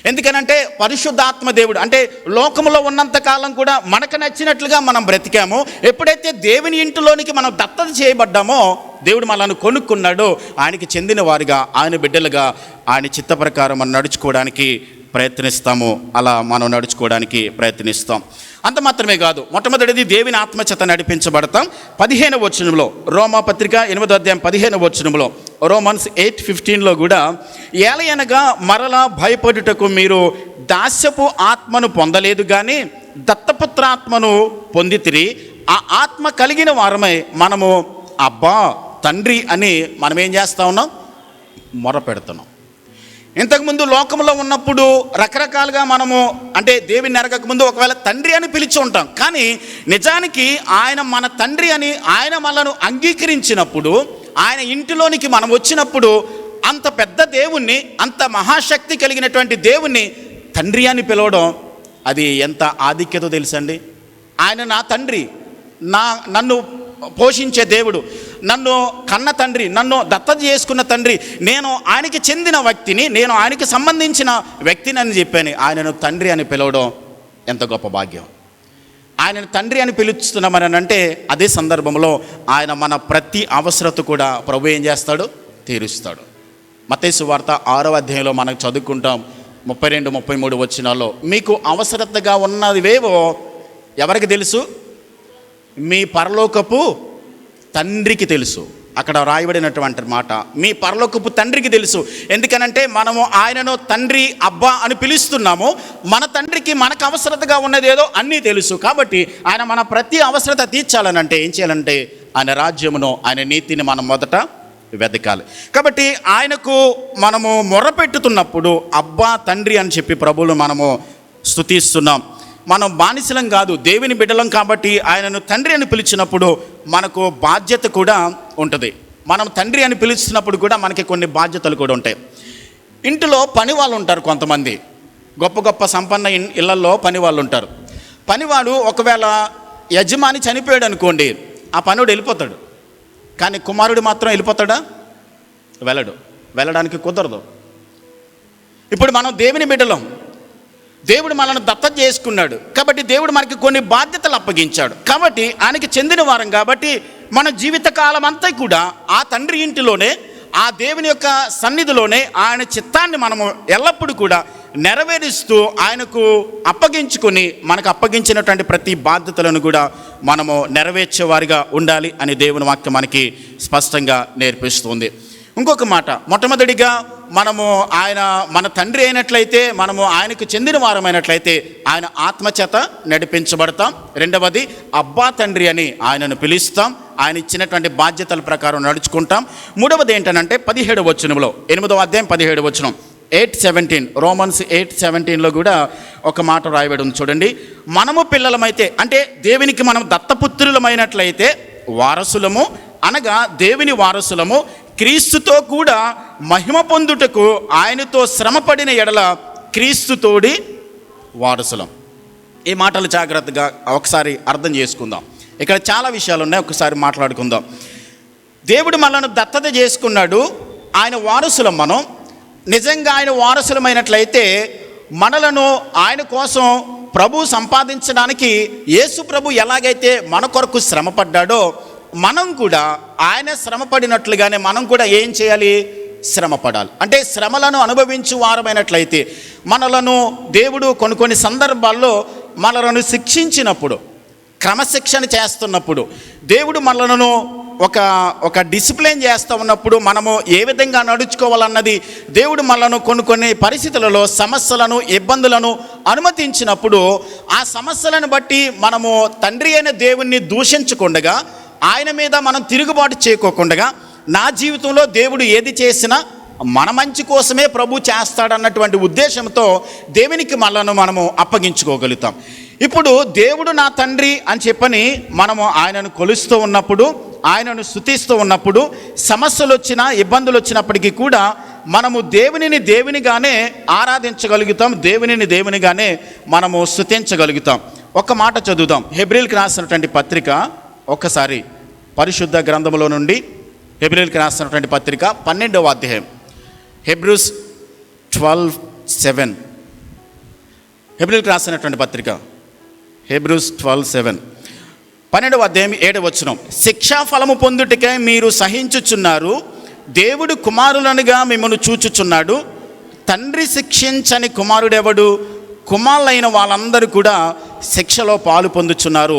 ఎందుకనంటే పరిశుద్ధాత్మ దేవుడు అంటే లోకంలో ఉన్నంతకాలం కూడా మనకు నచ్చినట్లుగా మనం బ్రతికాము. ఎప్పుడైతే దేవుని ఇంటిలోనికి మనం దత్తత చేయబడ్డామో, దేవుడు మనల్ని కొనుక్కున్నాడో, ఆయనకి చెందిన వారిగా, ఆయన బిడ్డలుగా ఆయన చిత్త ప్రకారం మనం నడుచుకోవడానికి ప్రయత్నిస్తాము. అలా మనం నడుచుకోవడానికి ప్రయత్నిస్తాం. అంత మాత్రమే కాదు, మొట్టమొదటిది దేవుని ఆత్మచేత నడిపించబడతాం. 15వ వచనంలో, రోమా పత్రిక 8వ అధ్యాయం 15వ వచనంలో, రోమన్స్ 8:15లో కూడా ఏలయనగా మరలా భయపడుటకు మీరు దాస్యపు ఆత్మను పొందలేదు కానీ దత్తపుత్రాత్మను పొందితిరి. ఆ ఆత్మ కలిగిన వారమై మనము అబ్బా తండ్రి అని మనం ఏం చేస్తా ఉన్నాం, మొర పెడుతున్నాం. ఇంతకుముందు లోకంలో ఉన్నప్పుడు రకరకాలుగా మనము అంటే దేవుని ఎరగక ముందు ఒకవేళ తండ్రి అని పిలిచి ఉంటాం. కానీ నిజానికి ఆయన మన తండ్రి అని ఆయన మనను అంగీకరించినప్పుడు, ఆయన ఇంటిలోనికి మనం వచ్చినప్పుడు అంత పెద్ద దేవుణ్ణి, అంత మహాశక్తి కలిగినటువంటి దేవుణ్ణి తండ్రి అని పిలవడం అది ఎంత ఆధిక్యత తెలుసండి. ఆయన నా తండ్రి, నన్ను పోషించే దేవుడు, నన్ను కన్న తండ్రి, నన్ను దత్తత చేసుకున్న తండ్రి, నేను ఆయనకి చెందిన వ్యక్తిని, నేను ఆయనకి సంబంధించిన వ్యక్తిని అని చెప్పాను. ఆయనను తండ్రి అని పిలవడం ఎంత గొప్ప భాగ్యం. ఆయనను తండ్రి అని పిలుస్తున్నామని అంటే అదే సందర్భంలో ఆయన మన ప్రతి అవసరత కూడా ప్రభు ఏం చేస్తాడు, తీరుస్తాడు. మత్తయి సువార్త 6వ అధ్యాయంలో మనకు చదువుకుంటాం 32-33 వచనాల్లో, మీకు అవసరతగా ఉన్నవేవో ఎవరికి తెలుసు, మీ పరలోకపు తండ్రికి తెలుసు. అక్కడ రాయబడినటువంటి మాట మీ పరలోకపు తండ్రికి తెలుసు. ఎందుకనంటే మనము ఆయనను తండ్రి, అబ్బా అని పిలుస్తున్నాము. మన తండ్రికి మనకు అవసరతగా ఉన్నదేదో అన్నీ తెలుసు. కాబట్టి ఆయన మన ప్రతి అవసరత తీర్చాలనంటే ఏం చేయాలంటే ఆయన రాజ్యమును, ఆయన నీతిని మనం మొదట వెతకాలి. కాబట్టి ఆయనకు మనము మొర్రపెట్టుతున్నప్పుడు అబ్బా తండ్రి అని చెప్పి ప్రభువును మనము స్తుతిస్తున్నాం. మనం బానిసలం కాదు, దేవుని బిడ్డలం. కాబట్టి ఆయనను తండ్రి అని పిలిచినప్పుడు మనకు బాధ్యత కూడా ఉంటుంది. మనం తండ్రి అని పిలుస్తున్నప్పుడు కూడా మనకి కొన్ని బాధ్యతలు కూడా ఉంటాయి. ఇంటిలో పని వాళ్ళు ఉంటారు, కొంతమంది గొప్ప గొప్ప సంపన్న ఇళ్లలో పని వాళ్ళు ఉంటారు. పనివాడు ఒకవేళ యజమాని చనిపోయాడు అనుకోండి, ఆ పనివాడు వెళ్ళిపోతాడు. కానీ కుమారుడు మాత్రం వెళ్ళిపోతాడా? వెళ్ళడానికి కుదరదు. ఇప్పుడు మనం దేవుని బిడ్డలం, దేవుడు మనల్ని దత్తత చేసుకున్నాడు. కాబట్టి దేవుడు మనకి కొన్ని బాధ్యతలు అప్పగించాడు. కాబట్టి ఆయనకి చెందిన వారం కాబట్టి మన జీవితకాలం అంతా కూడా ఆ తండ్రి ఇంటిలోనే, ఆ దేవుని యొక్క సన్నిధిలోనే ఆయన చిత్తాన్ని మనము ఎల్లప్పుడూ కూడా నెరవేరుస్తూ ఆయనకు అప్పగించుకొని మనకు అప్పగించినటువంటి ప్రతి బాధ్యతలను కూడా మనము నెరవేర్చేవారిగా ఉండాలి అని దేవుని వాక్యం మనకి స్పష్టంగా నేర్పిస్తుంది. ఇంకొక మాట, మొట్టమొదటిగా మనము ఆయన మన తండ్రి అయినట్లయితే, మనము ఆయనకు చెందిన వారమైనట్లయితే ఆయన ఆత్మచేత నడిపించబడతాం. రెండవది అబ్బా తండ్రి అని ఆయనను పిలుస్తాం, ఆయన ఇచ్చినటువంటి బాధ్యతల ప్రకారం నడుచుకుంటాం. మూడవది ఏంటనంటే 17వ వచనంలో, 8వ అధ్యాయం 17వ వచనం 8:17 రోమన్స్ 8:17లో కూడా ఒక మాట రాయబడి ఉంది చూడండి. మనము పిల్లలమైతే అంటే దేవునికి మనం దత్తపుత్రులమైనట్లయితే వారసులము, అనగా దేవుని వారసులము, క్రీస్తుతో కూడా మహిమ పొందుటకు ఆయనతో శ్రమపడిన ఎడల క్రీస్తుతోడి వారసులం. ఈ మాటలు జాగ్రత్తగా ఒకసారి అర్థం చేసుకుందాం. ఇక్కడ చాలా విషయాలు ఉన్నాయి, ఒకసారి మాట్లాడుకుందాం. దేవుడు మనల్ని దత్తత చేసుకున్నాడు, ఆయన వారసులం. మనం నిజంగా ఆయన వారసులమైనట్లయితే మనలను ఆయన కోసం ప్రభు సంపాదించడానికి యేసు ప్రభు ఎలాగైతే మన కొరకు శ్రమపడ్డాడో మనం కూడా ఆయన శ్రమపడినట్లుగానే మనం కూడా ఏం చేయాలి? శ్రమపడాలి. అంటే శ్రమలను అనుభవించు వారమైనట్లయితే మనలను దేవుడు కొన్ని సందర్భాల్లో మనలను శిక్షించినప్పుడు, క్రమశిక్షణ చేస్తున్నప్పుడు, దేవుడు మనలను ఒక డిసిప్లిన్ చేస్తూ ఉన్నప్పుడు మనము ఏ విధంగా నడుచుకోవాలన్నది దేవుడు మనలను కొన్ని పరిస్థితులలో సమస్యలను, ఇబ్బందులను అనుమతించినప్పుడు ఆ సమస్యలను బట్టి మనము తండ్రి అయిన దేవుణ్ణి దూషించకుండగా, ఆయన మీద మనం తిరుగుబాటు చేయకోకుండా, నా జీవితంలో దేవుడు ఏది చేసినా మన మంచి కోసమే ప్రభు చేస్తాడన్నటువంటి ఉద్దేశంతో దేవునికి మనము అప్పగించుకోగలుగుతాం. ఇప్పుడు దేవుడు నా తండ్రి అని చెప్పని మనము ఆయనను కొలుస్తూ ఉన్నప్పుడు, ఆయనను స్తుతిస్తూ ఉన్నప్పుడు, సమస్యలు వచ్చినా ఇబ్బందులు వచ్చినప్పటికీ కూడా మనము దేవునిగానే ఆరాధించగలుగుతాం, దేవునిగానే మనము స్తుతించగలుగుతాం. ఒక మాట చదువుదాం. హెబ్రీయులకు రాసినటువంటి పత్రిక, ఒక్కసారి పరిశుద్ధ గ్రంథంలో నుండి హెబ్రీయులకు రాసినటువంటి పత్రిక 12వ అధ్యాయం, హెబ్రూస్ 12:7. హెబ్రీయులకు రాసినటువంటి పత్రిక హెబ్రూస్ 12:7, 12వ అధ్యాయం 7వ వచనం. శిక్షాఫలము పొందుటకై మీరు సహించుచున్నారు, దేవుడు కుమారులనుగా మిమ్మల్ని చూచుచున్నాడు. తండ్రి శిక్షించని కుమారుడెవడు? కుమారులైన వాళ్ళందరూ కూడా శిక్షలో పాలు పొందుచున్నారు.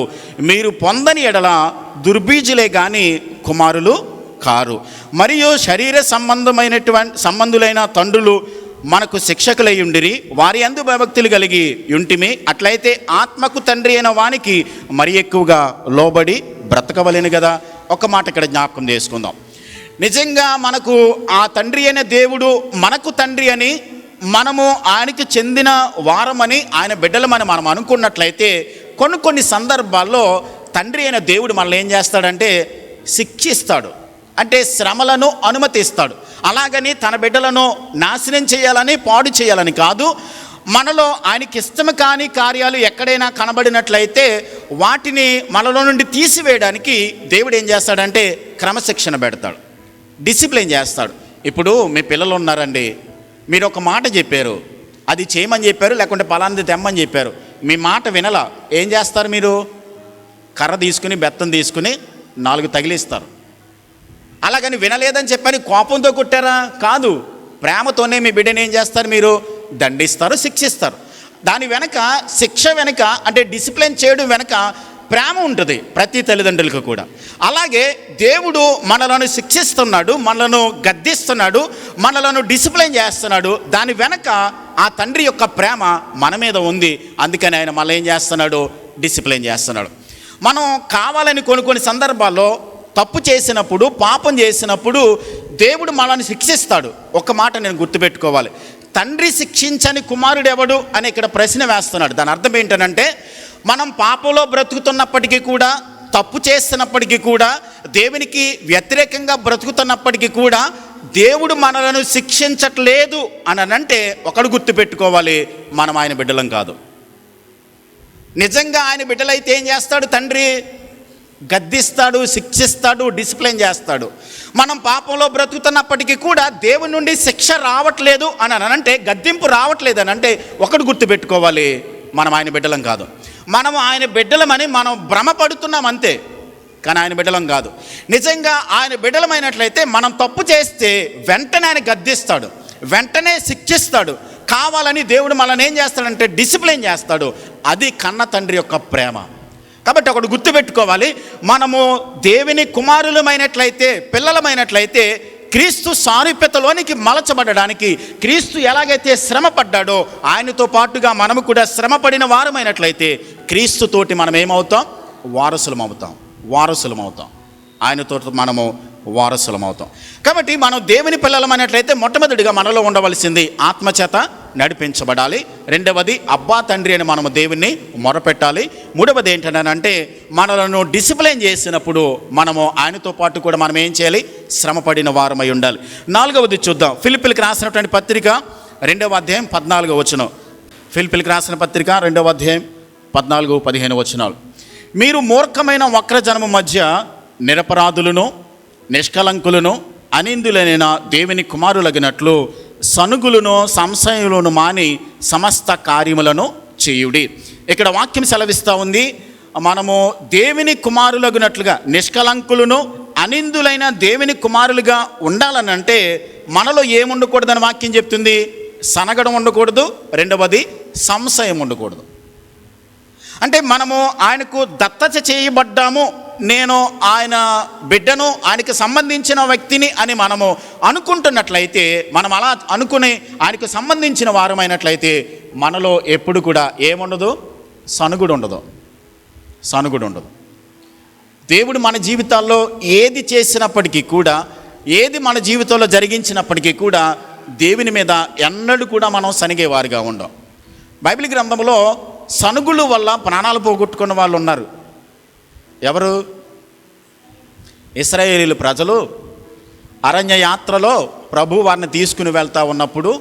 మీరు పొందని దుర్బీజులే కానీ కుమారులు కారు. మరియు శరీర సంబంధులైన తండ్రులు మనకు శిక్షకులై ఉండిరి, వారి యందు భయభక్తులు కలిగి ఉంటిమి. అట్లయితే ఆత్మకు తండ్రి అయిన వానికి మరి ఎక్కువగా లోబడి బ్రతకవలెను కదా. ఒక మాట ఇక్కడ జ్ఞాపకం చేసుకుందాం. నిజంగా మనకు ఆ తండ్రి అయిన దేవుడు మనకు తండ్రి అని, మనము ఆయనకి చెందిన వారమని, ఆయన బిడ్డలమని మనం అనుకున్నట్లయితే కొన్ని సందర్భాల్లో తండ్రి అయిన దేవుడు మనల్ని ఏం చేస్తాడంటే శిక్షిస్తాడు. అంటే శ్రమలను అనుమతిస్తాడు. అలాగని తన బిడ్డలను నాశనం చేయాలని, పాడు చేయాలని కాదు. మనలో ఆయనకి ఇష్టం కాని కార్యాలు ఎక్కడైనా కనబడినట్లయితే వాటిని మనలో నుండి తీసివేయడానికి దేవుడు ఏం చేస్తాడంటే క్రమశిక్షణ పెడతాడు, డిసిప్లిన్ చేస్తాడు. ఇప్పుడు మీ పిల్లలు ఉన్నారండి, మీరు ఒక మాట చెప్పారు, అది చేయమని చెప్పారు, లేకుంటే పలాంది తెమ్మని చెప్పారు, మీ మాట వినలా, ఏం చేస్తారు? మీరు కర్ర తీసుకుని, బెత్తం తీసుకుని 4 తగిలిస్తారు. అలాగని వినలేదని చెప్పని కోపంతో కొట్టారా? కాదు, ప్రేమతోనే మీ బిడ్డని ఏం చేస్తారు? మీరు దండిస్తారు, శిక్షిస్తారు. దాని వెనక, శిక్ష వెనక, అంటే డిసిప్లిన్ చేయడం వెనక ప్రేమ ఉంటుంది ప్రతి తల్లిదండ్రులకు కూడా. అలాగే దేవుడు మనలను శిక్షిస్తున్నాడు, మనలను గద్దిస్తున్నాడు, మనలను డిసిప్లిన్ చేస్తున్నాడు. దాని వెనక ఆ తండ్రి యొక్క ప్రేమ మన మీద ఉంది. అందుకని ఆయన మళ్ళీ ఏం చేస్తున్నాడు? డిసిప్లిన్ చేస్తున్నాడు. మనం కావాలని కొన్ని సందర్భాల్లో తప్పు చేసినప్పుడు, పాపం చేసినప్పుడు దేవుడు మనల్ని శిక్షిస్తాడు. ఒక మాట నేను గుర్తుపెట్టుకోవాలి, తండ్రి శిక్షించని కుమారుడు ఎవడు అని ఇక్కడ ప్రశ్న వేస్తున్నాడు. దాని అర్థం ఏంటనంటే, మనం పాపంలో బ్రతుకుతున్నప్పటికీ కూడా, తప్పు చేస్తున్నప్పటికీ కూడా, దేవునికి వ్యతిరేకంగా బ్రతుకుతున్నప్పటికీ కూడా దేవుడు మనలను శిక్షించట్లేదు అని అంటే ఒకడు గుర్తుపెట్టుకోవాలి, మనం ఆయన బిడ్డలం కాదు. నిజంగా ఆయన బిడ్డలైతే ఏం చేస్తాడు? తండ్రి గద్దిస్తాడు, శిక్షిస్తాడు, డిసిప్లిన్ చేస్తాడు. మనం పాపంలో బ్రతుకుతున్నప్పటికీ కూడా దేవుని నుండి శిక్ష రావట్లేదు అని అంటే, గద్దింపు రావట్లేదు అని అంటే ఒకటి గుర్తుపెట్టుకోవాలి, మనం ఆయన బిడ్డలం కాదు. మనం ఆయన బిడ్డలమని మనం భ్రమపడుతున్నాం అంతే, కానీ ఆయన బిడ్డలం కాదు. నిజంగా ఆయన బిడ్డలమైనట్లయితే మనం తప్పు చేస్తే వెంటనే ఆయన గద్దిస్తాడు, వెంటనే శిక్షిస్తాడు. కావాలని దేవుడు మనల్ని ఏం చేస్తాడంటే డిసిప్లిన్ చేస్తాడు. అది కన్న తండ్రి యొక్క ప్రేమ. కాబట్టి ఒకటి గుర్తుపెట్టుకోవాలి, మనము దేవుని కుమారులమైనట్లయితే, పిల్లలమైనట్లయితే క్రీస్తు సారూప్యతలోనికి మలచబడడానికి, క్రీస్తు ఎలాగైతే శ్రమ పడ్డాడో ఆయనతో పాటుగా మనము కూడా శ్రమపడిన వారమైనట్లయితే క్రీస్తుతోటి మనం ఏమవుతాం? వారసులం అవుతాం. ఆయనతో మనము వారసులం అవుతాం. కాబట్టి మనం దేవుని పిల్లలమైనట్లయితే మొట్టమొదటిగా మనలో ఉండవలసింది ఆత్మచేత నడిపించబడాలి. రెండవది అబ్బా తండ్రి అని మనము దేవుణ్ణి మొరపెట్టాలి. మూడవది ఏంటంటే మనలను డిసిప్లిన్ చేసినప్పుడు మనము ఆయనతో పాటు కూడా మనం ఏం చేయాలి? శ్రమపడిన వారమై ఉండాలి. నాలుగవది చూద్దాం. ఫిలిప్పీలకు రాసినటువంటి పత్రిక 2వ అధ్యాయం 14వ వచనం. ఫిలిప్పీలకు రాసిన పత్రిక 2వ అధ్యాయం 14-15 వచనాలు. మీరు మూర్ఖమైన వక్రజనము మధ్య నిరపరాధులను నిష్కలంకులను అనిందులైన దేవుని కుమారులగినట్లు సనుగులను సంశయములను మాని సమస్త కార్యములను చేయుడి. ఇక్కడ వాక్యం సెలవిస్తూ ఉంది, మనము దేవుని కుమారులగునట్లుగా నిష్కలంకులను అనిందులైన దేవుని కుమారులుగా ఉండాలనంటే మనలో ఏముండకూడదని వాక్యం చెప్తుంది. సనగడం ఉండకూడదు, రెండవది సంశయం ఉండకూడదు. అంటే మనము ఆయనకు దత్తత చేయబడ్డాము, నేను ఆయన బిడ్డను, ఆయనకు సంబంధించిన వ్యక్తిని అని మనము అనుకుంటున్నట్లయితే, మనం అలా అనుకుని ఆయనకు సంబంధించిన వారమైనట్లయితే మనలో ఎప్పుడు కూడా ఏముండదు, సనుగుడు ఉండదు. దేవుడు మన జీవితాల్లో ఏది చేసినప్పటికీ కూడా, ఏది మన జీవితంలో జరిగించినప్పటికీ కూడా దేవుని మీద ఎన్నడూ కూడా మనం సనిగేవారుగా ఉండం. బైబిల్ గ్రంథంలో సనుగుల వల్ల ప్రాణాలు పోగొట్టుకున్న వాళ్ళు ఉన్నారు. ఎవరు? ఇశ్రాయేలీయుల ప్రజలు అరణ్య యాత్రలో ప్రభు వారిని తీసుకుని వెళ్తూ ఉన్నప్పుడు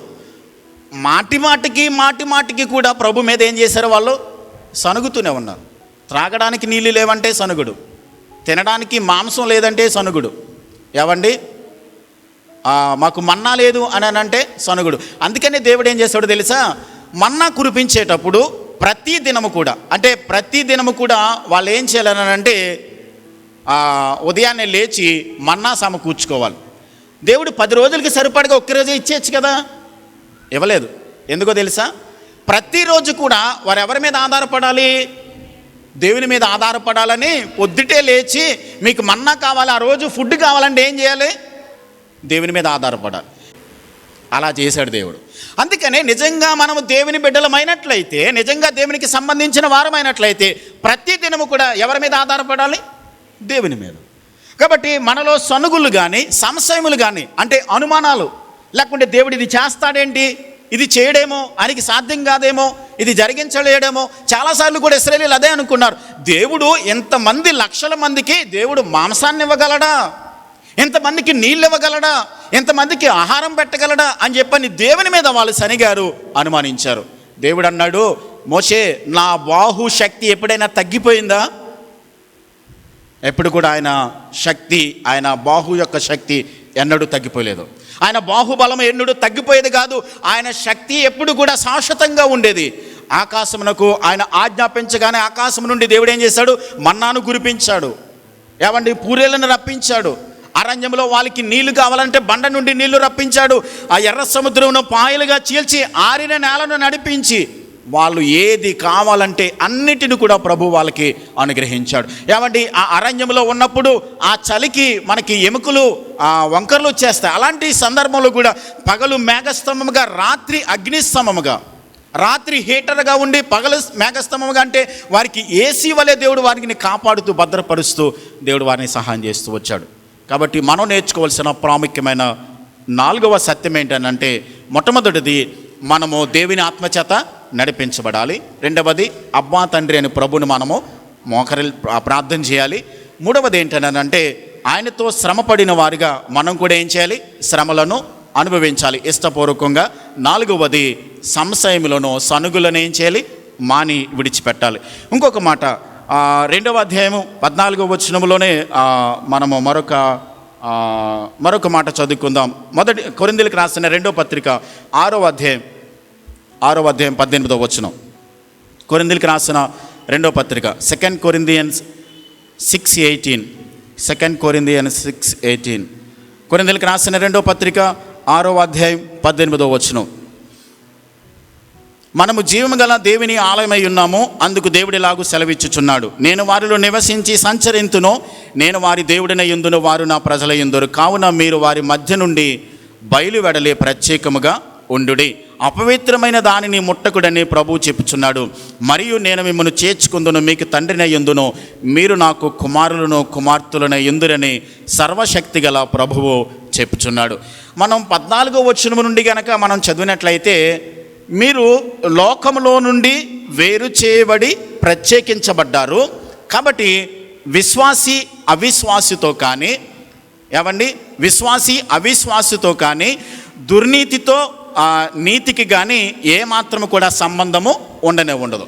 మాటి మాటికి కూడా ప్రభు మీద ఏం చేశారు? వాళ్ళు సనుగుతూనే ఉన్నారు. త్రాగడానికి నీళ్ళు లేవంటే సనుగుడు, తినడానికి మాంసం లేదంటే సనుగుడు, ఏవండి మాకు మన్నా లేదు అని అంటే సనుగుడు. అందుకనే దేవుడు ఏం చేస్తాడో తెలుసా? మన్నా కురిపించేటప్పుడు ప్రతి దినము కూడా వాళ్ళు ఏం చేయాలనంటే ఉదయాన్నే లేచి మన్నా సమకూర్చుకోవాలి. దేవుడు 10 రోజులకి సరిపడగా ఒక్కరోజే ఇచ్చేయచ్చు కదా, ఇవ్వలేదు. ఎందుకో తెలుసా? ప్రతిరోజు కూడా వారు ఎవరి మీద ఆధారపడాలి? దేవుని మీద ఆధారపడాలని పొద్దుటే లేచి మీకు మన్నా కావాలి, ఆ రోజు ఫుడ్ కావాలంటే ఏం చేయాలి? దేవుని మీద ఆధారపడాలి. అలా చేశాడు దేవుడు. అందుకనే నిజంగా మనము దేవుని బిడ్డలమైనట్లయితే, నిజంగా దేవునికి సంబంధించిన వారమైనట్లయితే ప్రతి దినము కూడా ఎవరి మీద ఆధారపడాలి? దేవుని మీద. కాబట్టి మనలో సనుగులు కానీ సంశయములు కానీ, అంటే అనుమానాలు, లేకుంటే దేవుడు ఇది చేస్తాడేంటి, ఇది చేయడేమో, ఆయనకి సాధ్యం కాదేమో, ఇది జరిగించలేడేమో. చాలాసార్లు కూడా ఇశ్రాయేలీయులు అదే అనుకున్నారు. దేవుడు ఎంతమంది లక్షల మందికి దేవుడు మాంసాన్ని ఇవ్వగలడా, ఎంతమందికి నీళ్ళు ఇవ్వగలడా, ఎంతమందికి ఆహారం పెట్టగలడా అని చెప్పని దేవుని మీద వాళ్ళు సనిగారు, అనుమానించారు. దేవుడు అన్నాడు, మోషే నా బాహు శక్తి ఎప్పుడైనా తగ్గిపోయిందా? ఎప్పుడు కూడా ఆయన శక్తి, ఆయన బాహు యొక్క శక్తి ఎన్నడూ తగ్గిపోలేదు. ఆయన బాహుబలం ఎన్నడూ తగ్గిపోయేది కాదు. ఆయన శక్తి ఎప్పుడు కూడా శాశ్వతంగా ఉండేది. ఆకాశమునకు ఆయన ఆజ్ఞాపించగానే ఆకాశం నుండి దేవుడు ఏం చేశాడు? మన్నాను కురిపించాడు. ఏవండి, పూరేలను రప్పించాడు. అరణ్యంలో వాళ్ళకి నీళ్లు కావాలంటే బండ నుండి నీళ్లు రప్పించాడు. ఆ ఎర్ర సముద్రంను పాయలుగా చీల్చి ఆరిన నేలను నడిపించి వాళ్ళు ఏది కావాలంటే అన్నిటిని కూడా ప్రభు వాళ్ళకి అనుగ్రహించాడు. ఏమండి, ఆ అరణ్యంలో ఉన్నప్పుడు ఆ చలికి మనకి ఎముకలు వంకర్లు వచ్చేస్తాయి. అలాంటి సందర్భంలో కూడా పగలు మేఘస్తంభముగా, రాత్రి అగ్నిస్తంభముగా, రాత్రి హీటర్గా ఉండి పగలు మేఘస్తంభముగా, అంటే వారికి ఏసీ వలె దేవుడు వారిని కాపాడుతూ భద్రపరుస్తూ దేవుడు వారిని సహాయం చేస్తూ వచ్చాడు. కాబట్టి మనం నేర్చుకోవాల్సిన ప్రాముఖ్యమైన 4వ సత్యం ఏంటంటే, మొట్టమొదటిది మనము దేవుని ఆత్మచేత నడిపించబడాలి. రెండవది అబ్బా తండ్రి అని ప్రభుని మనము ప్రార్థన చేయాలి. మూడవది ఏంటంటే ఆయనతో శ్రమపడిన వారిగా మనం కూడా ఏం చేయాలి? శ్రమలను అనుభవించాలి ఇష్టపూర్వకంగా. 4వది సంశయములను సనుగులను ఏం చేయాలి? మాని విడిచిపెట్టాలి. ఇంకొక మాట, 2వ అధ్యాయము 14వ వచనంలోనే మనము మరొక మాట చదువుకుందాం. మొదటి కొరింథీయులకు రాసిన 2వ పత్రిక 6వ అధ్యాయం 18వ వచనం. కొరింథీయులకు రాసిన 2వ పత్రిక 2 Corinthians 6:18. 2 Corinthians 6:18. కొరింథీయులకు రాసిన 2వ పత్రిక 6వ అధ్యాయం 18వ వచనం. మనము జీవము గల దేవుని ఆలయమై ఉన్నాము, అందుకు దేవుడిలాగు సెలవిచ్చుచున్నాడు, నేను వారిలో నివసించి సంచరింతును, నేను వారి దేవుడినై యుందును, వారు నా ప్రజలై యుందురు. కావున మీరు వారి మధ్య నుండి బయలువెడలే ప్రత్యేకముగా ఉండుడి, అపవిత్రమైన దానిని ముట్టకుడని ప్రభువు చెప్పుచున్నాడు. మరియు నేను మిమ్మల్ని చేర్చుకుందును, మీకు తండ్రినై యుందును, మీరు నాకు కుమారులను కుమార్తెలనై యుందురని సర్వశక్తి గల ప్రభువు చెప్పుచున్నాడు. మనం 14వ వచనం నుండి గనక మనం చదివినట్లయితే, మీరు లోకములో నుండి వేరు చేయబడి ప్రత్యేకించబడ్డారు. కాబట్టి విశ్వాసి అవిశ్వాసితో కానీ, విశ్వాసి అవిశ్వాసితో కానీ, దుర్నీతితో నీతికి కానీ ఏమాత్రము కూడా సంబంధము ఉండదు.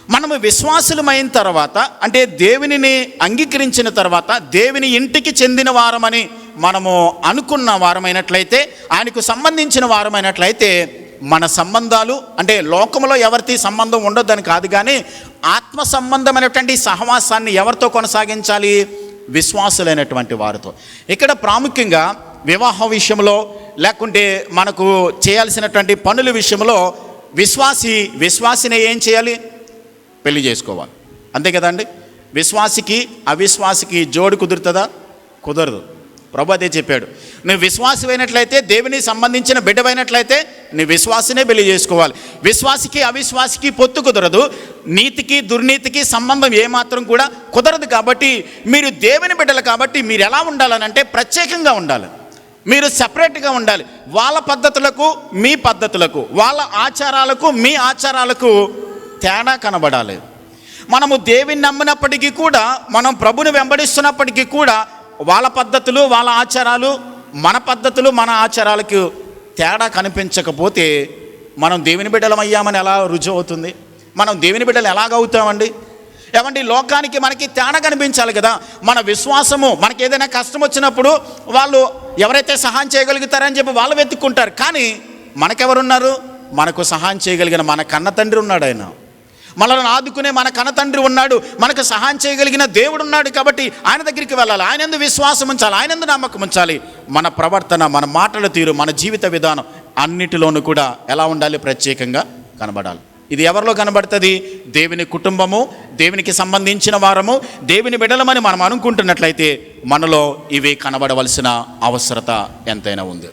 మనము విశ్వాసులమైన తర్వాత, అంటే దేవునిని అంగీకరించిన తర్వాత దేవుని ఇంటికి చెందిన వారమని మనము అనుకున్న వారమైనట్లయితే, ఆయనకు సంబంధించిన వారమైనట్లయితే, మన సంబంధాలు అంటే లోకంలో ఎవరితో సంబంధం ఉండొద్దని కాదు, కానీ ఆత్మ సంబంధమైనటువంటి సహవాసాన్ని ఎవరితో కొనసాగించాలి? విశ్వాసులైనటువంటి వారితో. ఇక్కడ ప్రాముఖ్యంగా వివాహ విషయంలో, లేకుంటే మనకు చేయాల్సినటువంటి పనుల విషయంలో విశ్వాసిని ఏం చేయాలి? పెళ్లి చేసుకోవాలి. అంతే కదండి. విశ్వాసికి అవిశ్వాసికి జోడు కుదురుతుందా? కుదరదు. ప్రభు అదే చెప్పాడు. నువ్వు విశ్వాసమైనట్లయితే, దేవుని సంబంధించిన బిడ్డవైనట్లయితే నీ విశ్వాసినే పెళ్లి చేసుకోవాలి. విశ్వాసికి అవిశ్వాసికి పొత్తు కుదరదు. నీతికి దుర్నీతికి సంబంధం ఏమాత్రం కూడా కుదరదు. కాబట్టి మీరు దేవుని బిడ్డలు కాబట్టి మీరు ఎలా ఉండాలనంటే ప్రత్యేకంగా ఉండాలి. మీరు సెపరేట్గా ఉండాలి. వాళ్ళ పద్ధతులకు మీ పద్ధతులకు, వాళ్ళ ఆచారాలకు మీ ఆచారాలకు తేడా కనబడాలి. మనము దేవుని నమ్మినప్పటికీ కూడా, మనం ప్రభుని వెంబడిస్తున్నప్పటికీ కూడా వాళ్ళ పద్ధతులు వాళ్ళ ఆచారాలు, మన పద్ధతులు మన ఆచారాలకు తేడా కనిపించకపోతే మనం దేవుని బిడ్డలం అయ్యామని ఎలా రుజువు అవుతుంది? మనం దేవుని బిడ్డలు ఎలాగవుతామండి? ఏమండి, లోకానికి మనకి తేడా కనిపించాలి కదా. మన విశ్వాసము, మనకి ఏదైనా కష్టం వచ్చినప్పుడు వాళ్ళు ఎవరైతే సహాయం చేయగలుగుతారని చెప్పి వాళ్ళు వెతుక్కుంటారు. కానీ మనకెవరున్నారు? మనకు సహాయం చేయగలిగిన మన కన్న తండ్రి ఉన్నాడు. ఆయన మనల్ని ఆదుకునే మన కన్న తండ్రి ఉన్నాడు. మనకు సహాయం చేయగలిగిన దేవుడు ఉన్నాడు. కాబట్టి ఆయన దగ్గరికి వెళ్ళాలి. ఆయన యందు విశ్వాసం ఉంచాలి, ఆయన యందు నమ్మకం ఉంచాలి. మన ప్రవర్తన, మన మాటల తీరు, మన జీవిత విధానం అన్నిటిలోనూ కూడా ఎలా ఉండాలి? ప్రత్యేకంగా కనబడాలి. ఇది ఎవరిలో కనబడుతుంది? దేవుని కుటుంబము, దేవునికి సంబంధించిన వారము, దేవుని బిడ్డలమని మనం అనుకుంటున్నట్లయితే మనలో ఇవి కనబడవలసిన అవసరత ఎంతైనా ఉంది.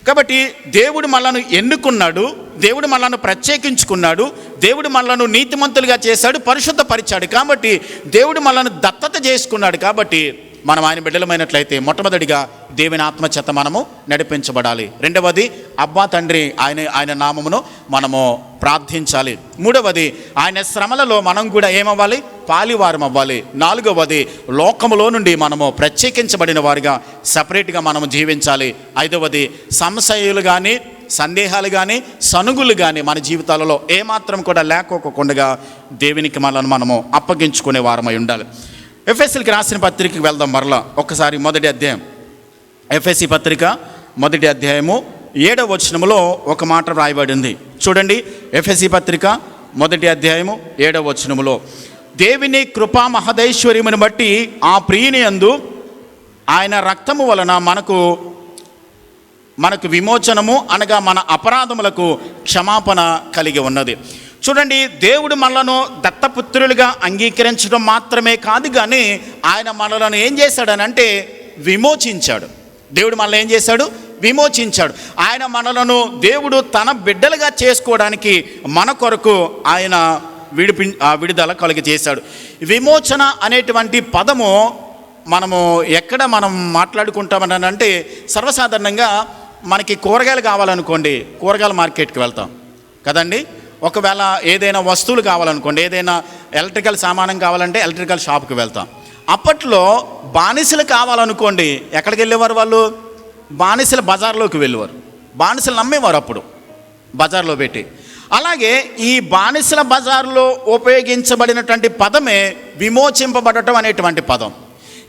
కాబట్టి దేవుడు మనలను ఎన్నుకున్నాడు, దేవుడు మనలను ప్రత్యేకించుకున్నాడు, దేవుడు మనలను నీతిమంతులుగా చేశాడు, పరిశుద్ధపరిచాడు. కాబట్టి దేవుడు మనలను దత్తత చేసుకున్నాడు. కాబట్టి మనం ఆయన బిడ్డలమైనట్లయితే మొట్టమొదటిగా దేవుని ఆత్మచేత మనము నడిపించబడాలి. రెండవది, అబ్బా తండ్రి ఆయన నామమును మనము ప్రార్థించాలి. మూడవది, ఆయన శ్రమలలో మనం కూడా ఏమవ్వాలి? పాలివారం అవ్వాలి. నాలుగవది, లోకములో నుండి మనము ప్రత్యేకించబడిన వారిగా సపరేట్గా మనము జీవించాలి. ఐదవది, సంశయాలు కానీ సందేహాలు కానీ సనుగులు కానీ మన జీవితాలలో ఏమాత్రం కూడా లేకోకుండా దేవునికి మనము అప్పగించుకునే వారమై ఉండాలి. ఎఫెసీకి రాసిన పత్రికకి వెళ్దాం మరలా ఒక్కసారి. మొదటి అధ్యాయం, ఎఫెసీ పత్రిక 1వ అధ్యాయము 7వ వచనములో ఒక మాట వ్రాయబడింది. చూడండి, ఎఫెసీ పత్రిక 1వ అధ్యాయము 7వ వచనములో, దేవుని కృపా మహదైశ్వర్యమును బట్టి ఆ ప్రియుని యందు ఆయన రక్తము వలన మనకు విమోచనము, అనగా మన అపరాధములకు క్షమాపణ కలిగి ఉన్నది. చూడండి, దేవుడు మనలను దత్తపుత్రులుగా అంగీకరించడం మాత్రమే కాదు, కానీ ఆయన మనలను ఏం చేశాడనంటే విమోచించాడు. దేవుడు మనల్ని ఏం చేశాడు? విమోచించాడు. ఆయన మనలను దేవుడు తన బిడ్డలుగా చేసుకోవడానికి మన కొరకు ఆయన విడుదల కలిగి చేశాడు. విమోచన అనేటువంటి పదము మనము ఎక్కడ మనం మాట్లాడుకుంటామనంటే, సర్వసాధారణంగా మనకి కూరగాయలు కావాలనుకోండి, కూరగాయల మార్కెట్కి వెళ్తాం కదండి. ఒకవేళ ఏదైనా వస్తువులు కావాలనుకోండి, ఏదైనా ఎలక్ట్రికల్ సామానం కావాలంటే ఎలక్ట్రికల్ షాప్కి వెళ్తాం. అప్పట్లో బానిసలు కావాలనుకోండి, ఎక్కడికి వెళ్ళేవారు? వాళ్ళు బానిసల బజార్లోకి వెళ్ళేవారు. బానిసలు నమ్మేవారు అప్పుడు బజార్లో పెట్టి. అలాగే ఈ బానిసల బజార్లో ఉపయోగించబడినటువంటి పదమే విమోచింపబడటం అనేటువంటి పదం.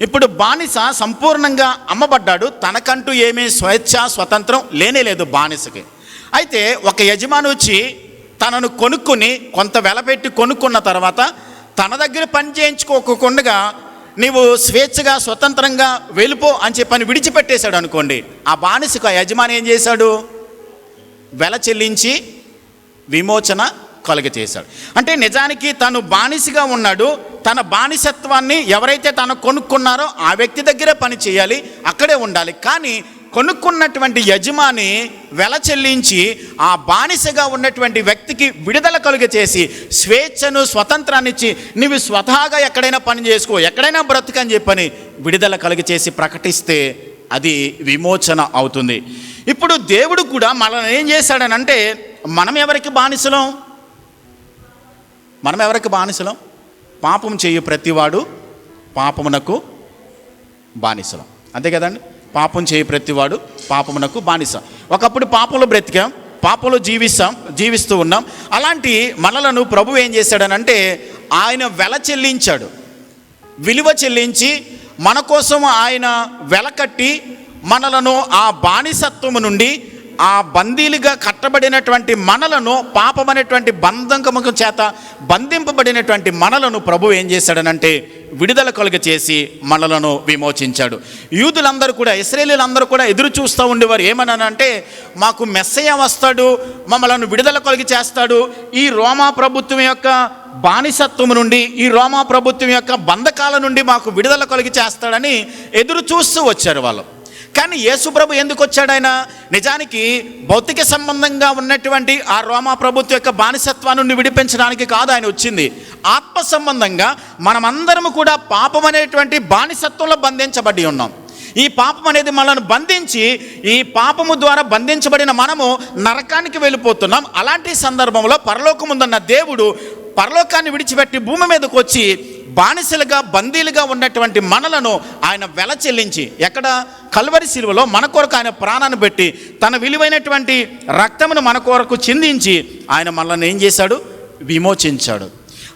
ఇప్పుడు బానిస సంపూర్ణంగా అమ్మబడ్డాడు. తనకంటూ ఏమీ స్వేచ్ఛ స్వతంత్రం లేనేలేదు బానిసకి. అయితే ఒక యజమాని వచ్చి తనను కొనుక్కుని, కొంత వెల పెట్టి కొనుక్కున్న తర్వాత తన దగ్గర పని చేయించుకోకుండా నీవు స్వేచ్ఛగా స్వతంత్రంగా వెళ్ళిపో అని చెప్పని విడిచిపెట్టేశాడు అనుకోండి. ఆ బానిసకు ఆ యజమాని ఏం చేశాడు? వెల చెల్లించి విమోచన కలుగచేశాడు. అంటే నిజానికి తను బానిసగా ఉన్నాడు. తన బానిసత్వాన్ని ఎవరైతే తను కొనుక్కున్నారో ఆ వ్యక్తి దగ్గరే పని చేయాలి, అక్కడే ఉండాలి. కానీ కొనుక్కున్నటువంటి యజమాని వెల చెల్లించి ఆ బానిసగా ఉన్నటువంటి వ్యక్తికి విడుదల కలుగచేసి స్వేచ్ఛను స్వతంత్రాన్ని ఇచ్చి నీవు స్వతహాగా ఎక్కడైనా పని చేసుకో, ఎక్కడైనా బ్రతుకని చెప్పని విడుదల కలుగచేసి ప్రకటిస్తే అది విమోచన అవుతుంది. ఇప్పుడు దేవుడు కూడా మనల్ని ఏం చేశాడనంటే, మనం ఎవరికి బానిసలం? పాపం చేయు ప్రతివాడు పాపమునకు బానిసలం. అంతే కదండి. పాపం చేయి ప్రతివాడు పాపమునకు బానిస. ఒకప్పుడు పాపంలో బ్రతికాం, పాపంలో జీవిస్తూ ఉన్నాం. అలాంటి మనలను ప్రభు ఏం చేశాడనంటే ఆయన వెల చెల్లించాడు, విలువ చెల్లించి మన కోసం ఆయన వెల కట్టి మనలను ఆ బానిసత్వము నుండి, ఆ బందీలుగా కట్టబడినటువంటి మనలను, పాపమనేటువంటి బంధకము చేత బంధింపబడినటువంటి మనలను ప్రభు ఏం చేశాడనంటే విడుదల కలుగ చేసి మనలను విమోచించాడు. యూదులందరూ కూడా, ఇశ్రాయేలీలందరూ కూడా ఎదురు చూస్తూ ఉండేవారు. ఏమనంటే మాకు మెస్సయ్య వస్తాడు, మమ్మలను విడుదల కలిగి చేస్తాడు, ఈ రోమా ప్రభుత్వం యొక్క బానిసత్వము నుండి, ఈ రోమా ప్రభుత్వం యొక్క బంధకాల నుండి మాకు విడుదల కలిగి చేస్తాడని ఎదురు చూస్తూ వచ్చారు వాళ్ళు. కానీ యేసుప్రభు ఎందుకు వచ్చాడు? ఆయన నిజానికి భౌతిక సంబంధంగా ఉన్నటువంటి ఆ రోమా ప్రభుత్వం యొక్క బానిసత్వాన్ని నుండి విడిపించడానికి కాదు ఆయన వచ్చింది. ఆత్మ సంబంధంగా మనమందరము కూడా పాపం అనేటువంటి బానిసత్వంలో బంధించబడి ఉన్నాం. ఈ పాపం అనేది మనల్ని బంధించి, ఈ పాపము ద్వారా బంధించబడిన మనము నరకానికి వెళ్ళిపోతున్నాం. అలాంటి సందర్భంలో పరలోకముందున్న దేవుడు పరలోకాన్ని విడిచిపెట్టి భూమి మీదకు వచ్చి బానిసలుగా, బందీలుగా ఉన్నటువంటి మనలను ఆయన వెల చెల్లించి, ఎక్కడ? కల్వరి శిలువలో మన కొరకు ఆయన ప్రాణాన్ని పెట్టి తన విలువైనటువంటి రక్తమును మన కొరకు చిందించి ఆయన మనల్ని ఏం చేశాడు? విమోచించాడు.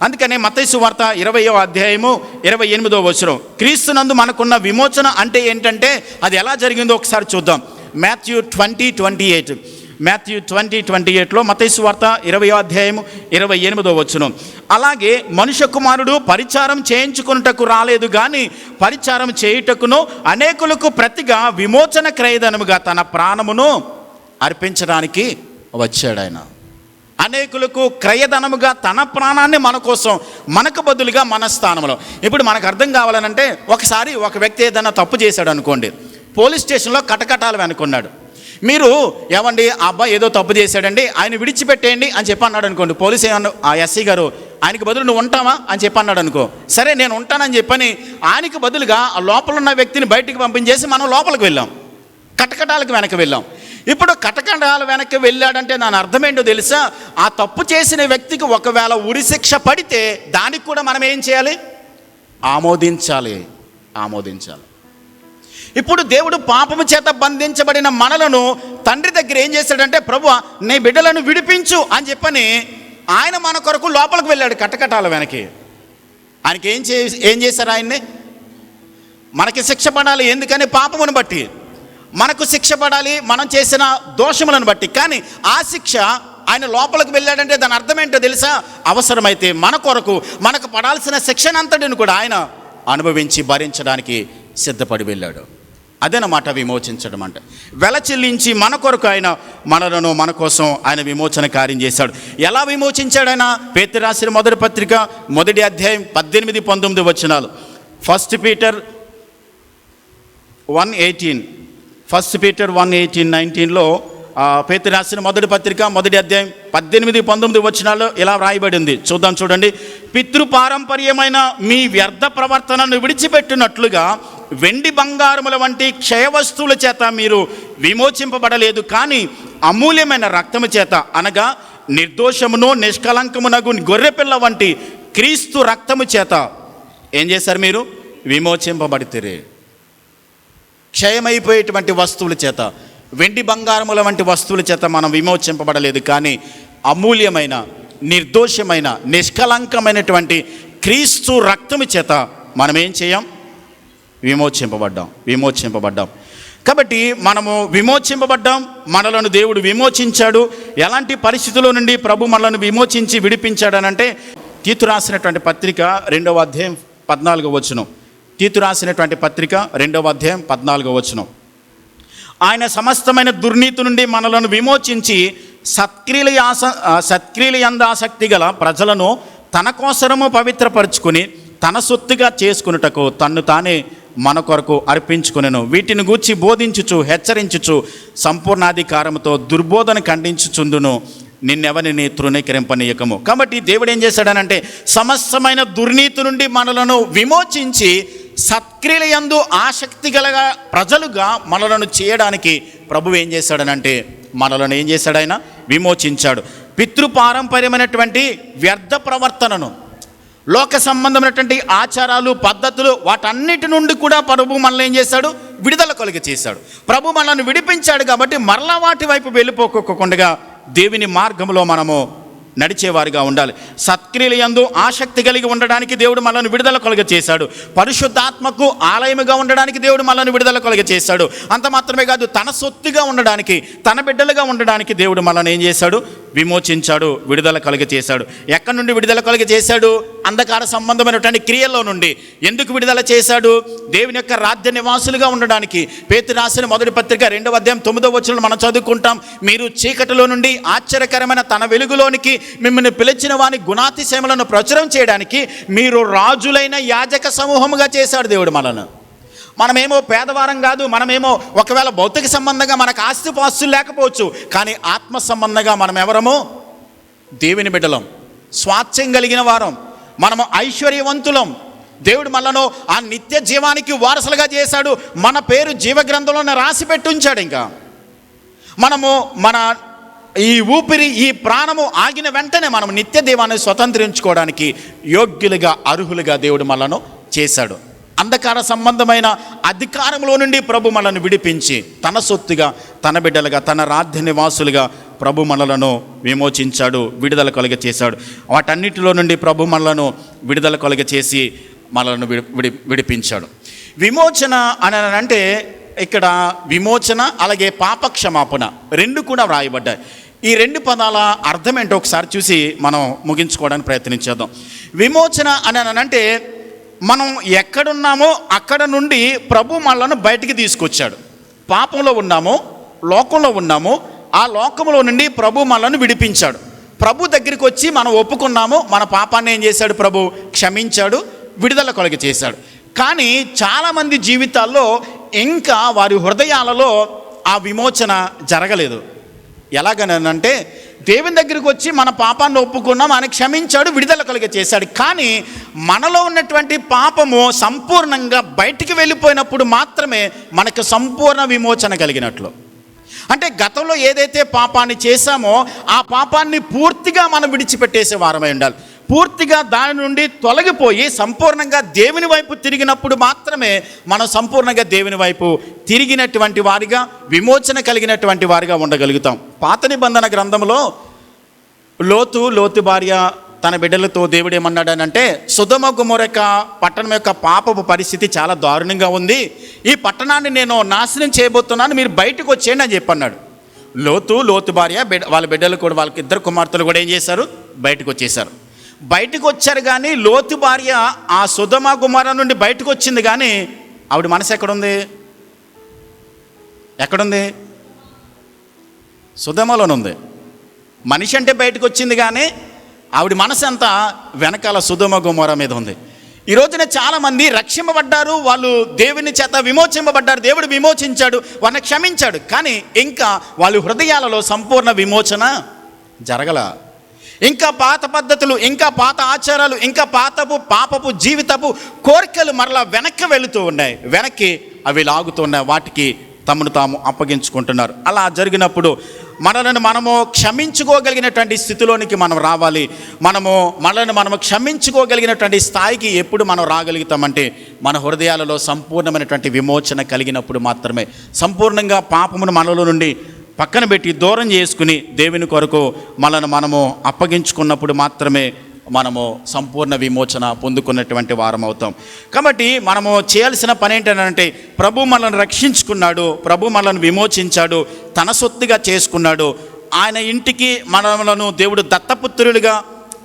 అందుకనే మత్తయి సువార్త 20వ అధ్యాయము 28వ వచనం, క్రీస్తునందు మనకున్న విమోచన అంటే ఏంటంటే అది ఎలా జరిగిందో ఒకసారి చూద్దాం. మాథ్యూ 20:28, మాథ్యూ 20:28లో మత్తయి సువార్త 20వ అధ్యాయము 28వ వచనం, అలాగే మనుష్య కుమారుడు పరిచారం చేయించుకున్నటకు రాలేదు కానీ పరిచారం చేయుటకును అనేకులకు ప్రతిగా విమోచన క్రయధనముగా తన ప్రాణమును అర్పించడానికి వచ్చాడు ఆయన. అనేకులకు క్రయధనముగా తన ప్రాణాన్ని మన కోసం, మనకు బదులుగా మన స్థానంలో. ఇప్పుడు మనకు అర్థం కావాలనంటే, ఒకసారి ఒక వ్యక్తి ఏదైనా తప్పు చేశాడు అనుకోండి, పోలీస్ స్టేషన్లో కటకటాలు వెనుకున్నాడు. మీరు ఏమండి ఆ అబ్బాయి ఏదో తప్పు చేశాడండి, ఆయన విడిచిపెట్టేయండి అని చెప్పి అన్నాడు అనుకోండి. పోలీస్ ఏమన్నా, ఆ ఎస్ఐ గారు ఆయనకి బదులు నువ్వు ఉంటావా అని చెప్పి అన్నాడు అనుకో. సరే నేను ఉంటానని చెప్పని ఆయనకి బదులుగా ఆ లోపల ఉన్న వ్యక్తిని బయటికి పంపించేసి మనం లోపలికి వెళ్ళాం, కటకటాలకు వెనక్కి వెళ్ళాం. ఇప్పుడు కటకటాల వెనక్కి వెళ్ళాడంటే దాని అర్థం ఏంటో తెలుసా? ఆ తప్పు చేసిన వ్యక్తికి ఒకవేళ ఉరిశిక్ష పడితే దానికి కూడా మనం ఏం చేయాలి? ఆమోదించాలి. ఇప్పుడు దేవుడు పాపము చేత బంధించబడిన మనలను తండ్రి దగ్గర ఏం చేశాడంటే, ప్రభువా నీ బిడ్డలను విడిపించు అని చెప్పని ఆయన మన కొరకు లోపలికి వెళ్ళాడు కటకటాల వెనక్కి. ఆయనకి ఏం చేశారు? ఆయన్ని మనకి శిక్ష పడాలి. ఎందుకని? పాపమును బట్టి మనకు శిక్ష పడాలి, మనం చేసిన దోషములను బట్టి. కానీ ఆ శిక్ష ఆయన లోపలికి వెళ్ళాడంటే దాని అర్థం ఏంటో తెలుసా? అవసరమైతే మన కొరకు మనకు పడాల్సిన శిక్షనంతటిని కూడా ఆయన అనుభవించి భరించడానికి సిద్ధపడి వెళ్ళాడు. అదేనమాట విమోచించడం అంటే. వెల చెల్లించి మన కొరకు ఆయన మనలను, మన కోసం ఆయన విమోచన కార్యం చేశాడు. ఎలా విమోచించాడు ఆయన? పేతురు రాసిన మొదటి పత్రిక 1వ అధ్యాయం 18-19 వచనాలు. 1 పీటర్ 1:18, 1 పీటర్ 1:18-19లో పేతురు రాసిన మొదటి పత్రిక 1వ అధ్యాయం 18-19 వచనాల్లో ఇలా వ్రాయబడింది. చూడండి. పితృపారంపర్యమైన మీ వ్యర్థ ప్రవర్తనను విడిచిపెట్టినట్లుగా వెండి బంగారముల వంటి క్షయ వస్తువుల చేత మీరు విమోచింపబడలేదు, కానీ అమూల్యమైన రక్తము చేత, అనగా నిర్దోషమును నిష్కలంకమునగు గొర్రెపిల్ల వంటి క్రీస్తు రక్తము చేత ఏం చేశారు? మీరు విమోచింపబడితే. క్షయమైపోయేటువంటి వస్తువుల చేత, వెండి బంగారముల వంటి వస్తువుల చేత మనం విమోచింపబడలేదు, కానీ అమూల్యమైన, నిర్దోషమైన, నిష్కలంకమైనటువంటి క్రీస్తు రక్తము చేత మనం ఏం చేయం? విమోచింపబడ్డాం. కాబట్టి మనము విమోచింపబడ్డాం, మనలను దేవుడు విమోచించాడు. ఎలాంటి పరిస్థితుల నుండి ప్రభు మనలను విమోచించి విడిపించాడనంటే, తీతు రాసినటువంటి పత్రిక 2వ అధ్యాయం 14వ వచనం. తీతు రాసినటువంటి పత్రిక 2వ అధ్యాయం 14వ వచనం, ఆయన సమస్తమైన దుర్నీతి నుండి మనలను విమోచించి సత్క్రియల యందు ఆసక్తి గల ప్రజలను తన కోసరము పవిత్రపరుచుకుని తన సొత్తుగా చేసుకున్నటకు తన్ను తానే మన కొరకు అర్పించుకునెను. వీటిని గూర్చి బోధించుచు, హెచ్చరించుచు, సంపూర్ణాధికారముతో దుర్బోధన ఖండించుచుందును, నిన్నెవరిని తృణీకరింపనీయకము. కాబట్టి దేవుడు ఏం చేశాడనంటే, సమస్తమైన దుర్నీతి నుండి మనలను విమోచించి సత్క్రియల యందు ఆసక్తి గల ప్రజలుగా మనలను చేయడానికి ప్రభు ఏం చేశాడనంటే, మనలను ఏం చేశాడు? ఆయన విమోచించాడు. పితృపారంపర్యమైనటువంటి వ్యర్థ ప్రవర్తనను, లోక సంబంధమైనటువంటి ఆచారాలు, పద్ధతులు, వాటన్నిటి నుండి కూడా ప్రభు మనల్ని ఏం చేశాడు? విడుదల కలిగి చేశాడు. ప్రభు మనల్ని విడిపించాడు కాబట్టి మరలా వాటి వైపు వెళ్ళిపోకుండా దేవుని మార్గంలో మనము నడిచేవారిగా ఉండాలి. సత్క్రియల యందు ఆసక్తి కలిగి ఉండడానికి దేవుడు మనల్ని విడుదల కలుగ చేశాడు. పరిశుద్ధాత్మకు ఆలయముగా ఉండడానికి దేవుడు మనల్ని విడుదల కలుగ చేశాడు. అంత మాత్రమే కాదు, తన సొత్తుగా ఉండడానికి, తన బిడ్డలుగా ఉండడానికి దేవుడు మనల్ని ఏం చేశాడు? విమోచించాడు, విడుదల కలుగ చేశాడు. ఎక్కడి నుండి విడుదల కలుగ చేశాడు? అంధకార సంబంధమైనటువంటి క్రియల్లో నుండి. ఎందుకు విడుదల చేశాడు? దేవుని యొక్క రాజ్య నివాసులుగా ఉండడానికి. పేతురు రాసిన మొదటి పత్రిక 2వ అధ్యాయం 9వ వచనం మనం చదువుకుంటాం. మీరు చీకటిలో నుండి ఆశ్చర్యకరమైన తన వెలుగులోనికి మిమ్మల్ని పిలిచిన వాని గుణాతిశయములను ప్రచురం చేయడానికి మీరు రాజులైన యాజక సమూహముగా చేశాడు దేవుడు మనను. మనమేమో పేదవారం కాదు, మనమేమో ఒకవేళ భౌతిక సంబంధంగా మనకు ఆస్తిపాస్తులు లేకపోవచ్చు, కానీ ఆత్మ సంబంధంగా మనం ఎవరము? దేవుని బిడ్డలం, స్వాస్థ్యం కలిగిన వారం, మనము ఐశ్వర్యవంతులం. దేవుడు మనను ఆ నిత్య జీవానికి వారసులుగా చేశాడు. మన పేరు జీవగ్రంథంలోనే రాసి పెట్టి ఉంచాడు. ఇంకా మనము మన ఈ ఊపిరి, ఈ ప్రాణము ఆగిన వెంటనే మనం నిత్య దీవాన్ని స్వతంత్రించుకోవడానికి యోగ్యులుగా, అర్హులుగా దేవుడు మనను చేశాడు. అంధకార సంబంధమైన అధికారంలో నుండి ప్రభు మనలను విడిపించి తన సొత్తుగా, తన బిడ్డలుగా, తన రాజ్య నివాసులుగా ప్రభు మనలను విమోచించాడు, విడుదల కలుగ చేశాడు. వాటన్నిటిలో నుండి ప్రభు మనలను విడుదల కలుగ చేసి మనలను విడిపించాడు. విమోచన అని అంటే ఇక్కడ విమోచన అలాగే పాప క్షమాపణ రెండు కూడా వ్రాయబడ్డాయి. ఈ రెండు పదాల అర్థం ఏంటో ఒకసారి చూసి మనం ముగించుకోవడానికి ప్రయత్నించేద్దాం. విమోచన అని అంటే మనం ఎక్కడున్నామో అక్కడ నుండి ప్రభు మనలను బయటికి తీసుకొచ్చాడు. పాపంలో ఉన్నామో, లోకంలో ఉన్నామో, ఆ లోకంలో నుండి ప్రభు మనలను విడిపించాడు. ప్రభు దగ్గరికి వచ్చి మనం ఒప్పుకున్నాము, మన పాపాన్ని ఏం చేశాడు? ప్రభు క్షమించాడు, విడుదల కలుగ చేశాడు. కానీ చాలామంది జీవితాల్లో ఇంకా వారి హృదయాలలో ఆ విమోచన జరగలేదు. ఎలాగనంటే దేవుని దగ్గరికి వచ్చి మన పాపాన్ని ఒప్పుకున్నాం, ఆయన క్షమించాడు, విడుదల కలుగ చేశాడు. కానీ మనలో ఉన్నటువంటి పాపము సంపూర్ణంగా బయటికి వెళ్ళిపోయినప్పుడు మాత్రమే మనకు సంపూర్ణ విమోచన కలిగినట్లు. అంటే గతంలో ఏదైతే పాపాన్ని చేశామో ఆ పాపాన్ని పూర్తిగా మనం విడిచిపెట్టేసే వారమై ఉండాలి. పూర్తిగా దాని నుండి తొలగిపోయి సంపూర్ణంగా దేవుని వైపు తిరిగినప్పుడు మాత్రమే మనం సంపూర్ణంగా దేవుని వైపు తిరిగినటువంటి వారిగా, విమోచన కలిగినటువంటి వారిగా ఉండగలుగుతాం. పాత నిబంధన గ్రంథంలో లోతు భార్య తన బిడ్డలతో దేవుడు ఏమన్నాడనంటే, సొదొమ గొమొర పట్టణం యొక్క పాపపు పరిస్థితి చాలా దారుణంగా ఉంది, ఈ పట్టణాన్ని నేను నాశనం చేయబోతున్నాను, మీరు బయటకు వచ్చేయండి అని చెప్పన్నాడు. లోతు భార్య వాళ్ళ బిడ్డలు కూడా, వాళ్ళకి 2 కుమార్తెలు కూడా ఏం చేశారు? బయటకు వచ్చేసారు. బయటకు వచ్చారు. కానీ లోతు భార్య ఆ సొదొమ గొమొర నుండి బయటకు వచ్చింది, కానీ ఆవిడ మనసు ఎక్కడుంది? సొదొమలోనుంది. మనిషి అంటే బయటకు వచ్చింది, కానీ ఆవిడ మనసు అంతా వెనకాల సొదొమ గొమొర మీద ఉంది. ఈ రోజున చాలామంది రక్షింపబడ్డారు, వాళ్ళు దేవుని చేత విమోచింపబడ్డారు, దేవుడు విమోచించాడు, వాళ్ళని క్షమించాడు, కానీ ఇంకా వాళ్ళ హృదయాలలో సంపూర్ణ విమోచన జరగల. ఇంకా పాత పద్ధతులు, ఇంకా పాత ఆచారాలు, ఇంకా పాపపు జీవితపు కోరికలు మరలా వెనక్కి వెళుతూ ఉన్నాయి, వెనక్కి అవి లాగుతున్నాయి, వాటికి తమను తాము అప్పగించుకుంటున్నారు. అలా జరిగినప్పుడు మనము క్షమించుకోగలిగినటువంటి స్థితిలోనికి మనం రావాలి. మనము క్షమించుకోగలిగినటువంటి స్థాయికి ఎప్పుడు మనం రాగలుగుతామంటే మన హృదయాలలో సంపూర్ణమైనటువంటి విమోచన కలిగినప్పుడు మాత్రమే. సంపూర్ణంగా పాపమును మనలో నుండి పక్కన పెట్టి దూరం చేసుకుని దేవుని కొరకు మనము అప్పగించుకున్నప్పుడు మాత్రమే మనము సంపూర్ణ విమోచన పొందుకున్నటువంటి వారం అవుతాం. కాబట్టి మనము చేయాల్సిన పని ఏంటంటే, ప్రభు మనల్ని రక్షించుకున్నాడు, ప్రభు మనల్ని విమోచించాడు, తన సొత్తుగా చేసుకున్నాడు. ఆయన ఇంటికి మనలను దేవుడు దత్తపుత్రులుగా,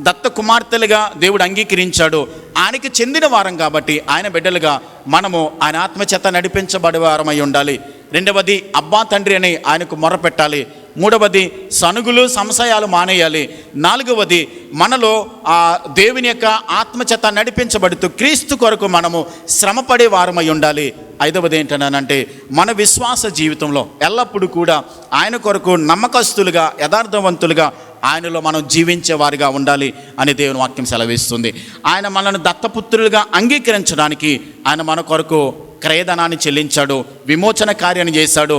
దత్త కుమార్తెలుగా దేవుడు అంగీకరించాడు. ఆయనకి చెందిన వారం కాబట్టి ఆయన బిడ్డలుగా మనము ఆయన ఆత్మచేత నడిపించబడే వారమై ఉండాలి. రెండవది, అబ్బా తండ్రి అని ఆయనకు మొరపెట్టాలి. మూడవది, సనుగులు సంశయాలు మానేయాలి. నాలుగవది, మనలో ఆ దేవుని యొక్క ఆత్మచేత నడిపించబడుతూ క్రీస్తు కొరకు మనము శ్రమపడే వారమై ఉండాలి. ఐదవది ఏంటనంటే, మన విశ్వాస జీవితంలో ఎల్లప్పుడూ కూడా ఆయన కొరకు నమ్మకస్తులుగా, యథార్థవంతులుగా ఆయనలో మనం జీవించే వారిగా ఉండాలి అని దేవుని వాక్యం సెలవిస్తుంది. ఆయన మనల్ని దత్తపుత్రులుగా అంగీకరించడానికి ఆయన మన కొరకు క్రయధనాన్ని చెల్లించాడు, విమోచన కార్యాన్ని చేశాడు.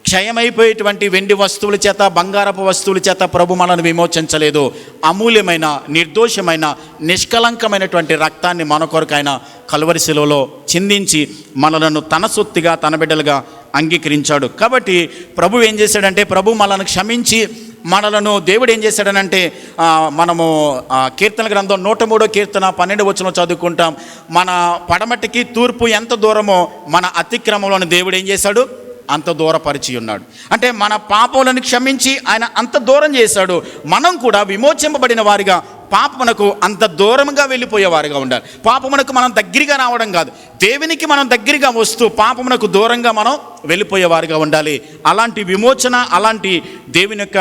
క్షయమైపోయేటువంటి వెండి వస్తువుల చేత, బంగారపు వస్తువుల చేత ప్రభు మనల్ని విమోచించలేదు. అమూల్యమైన, నిర్దోషమైన, నిష్కలంకమైనటువంటి రక్తాన్ని మన కొరకు ఆయన కల్వరి శిలువలో చిందించి మనలను తన సొత్తుగా, తన బిడ్డలుగా అంగీకరించాడు. కాబట్టి ప్రభు ఏం చేశాడంటే, ప్రభు మనల్ని క్షమించి మనలను దేవుడు ఏం చేశాడనంటే మనము కీర్తన గ్రంథం 103 కీర్తన 12 వచనం చదువుకుంటాం. మన పడమటికి తూర్పు ఎంత దూరమో మన అతిక్రమంలోని దేవుడు ఏం చేశాడు, అంత దూరపరిచి ఉన్నాడు. అంటే మన పాపములను క్షమించి ఆయన అంత దూరం చేశాడు. మనం కూడా విమోచింపబడిన వారిగా పాపమునకు అంత దూరంగా వెళ్ళిపోయేవారుగా ఉండాలి. పాపమునకు మనం దగ్గరగా రావడం కాదు, దేవునికి మనం దగ్గరగా వస్తూ పాపమునకు దూరంగా మనం వెళ్ళిపోయేవారుగా ఉండాలి. అలాంటి విమోచన, అలాంటి దేవుని యొక్క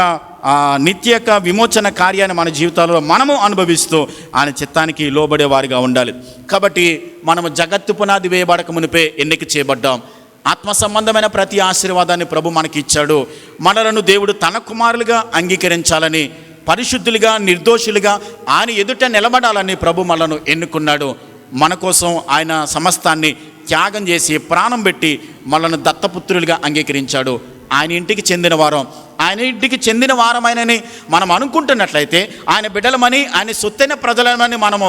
నిత్య యొక్క విమోచన కార్యాన్ని మన జీవితాల్లో మనము అనుభవిస్తూ ఆయన చిత్తానికి లోబడేవారుగా ఉండాలి. కాబట్టి మనము జగత్తు పునాది వేయబడక మునిపే ఎన్నిక చేయబడ్డాం. ఆత్మ సంబంధమైన ప్రతి ఆశీర్వాదాన్ని ప్రభు మనకి ఇచ్చాడు. మనలను దేవుడు తన కుమారులుగా అంగీకరించాలని, పరిశుద్ధులుగా, నిర్దోషులుగా ఆయన ఎదుట నిలబడాలని ప్రభు మనలను ఎన్నుకున్నాడు. మన కోసం ఆయన సమస్తాన్ని త్యాగం చేసి ప్రాణం పెట్టి మనలను దత్తపుత్రులుగా అంగీకరించాడు. ఆయన ఇంటికి చెందిన వారం, ఆయన ఇంటికి చెందిన వారమైనని మనం అనుకుంటున్నట్లయితే, ఆయన బిడ్డలమని, ఆయన సొత్తైన ప్రజలమని మనము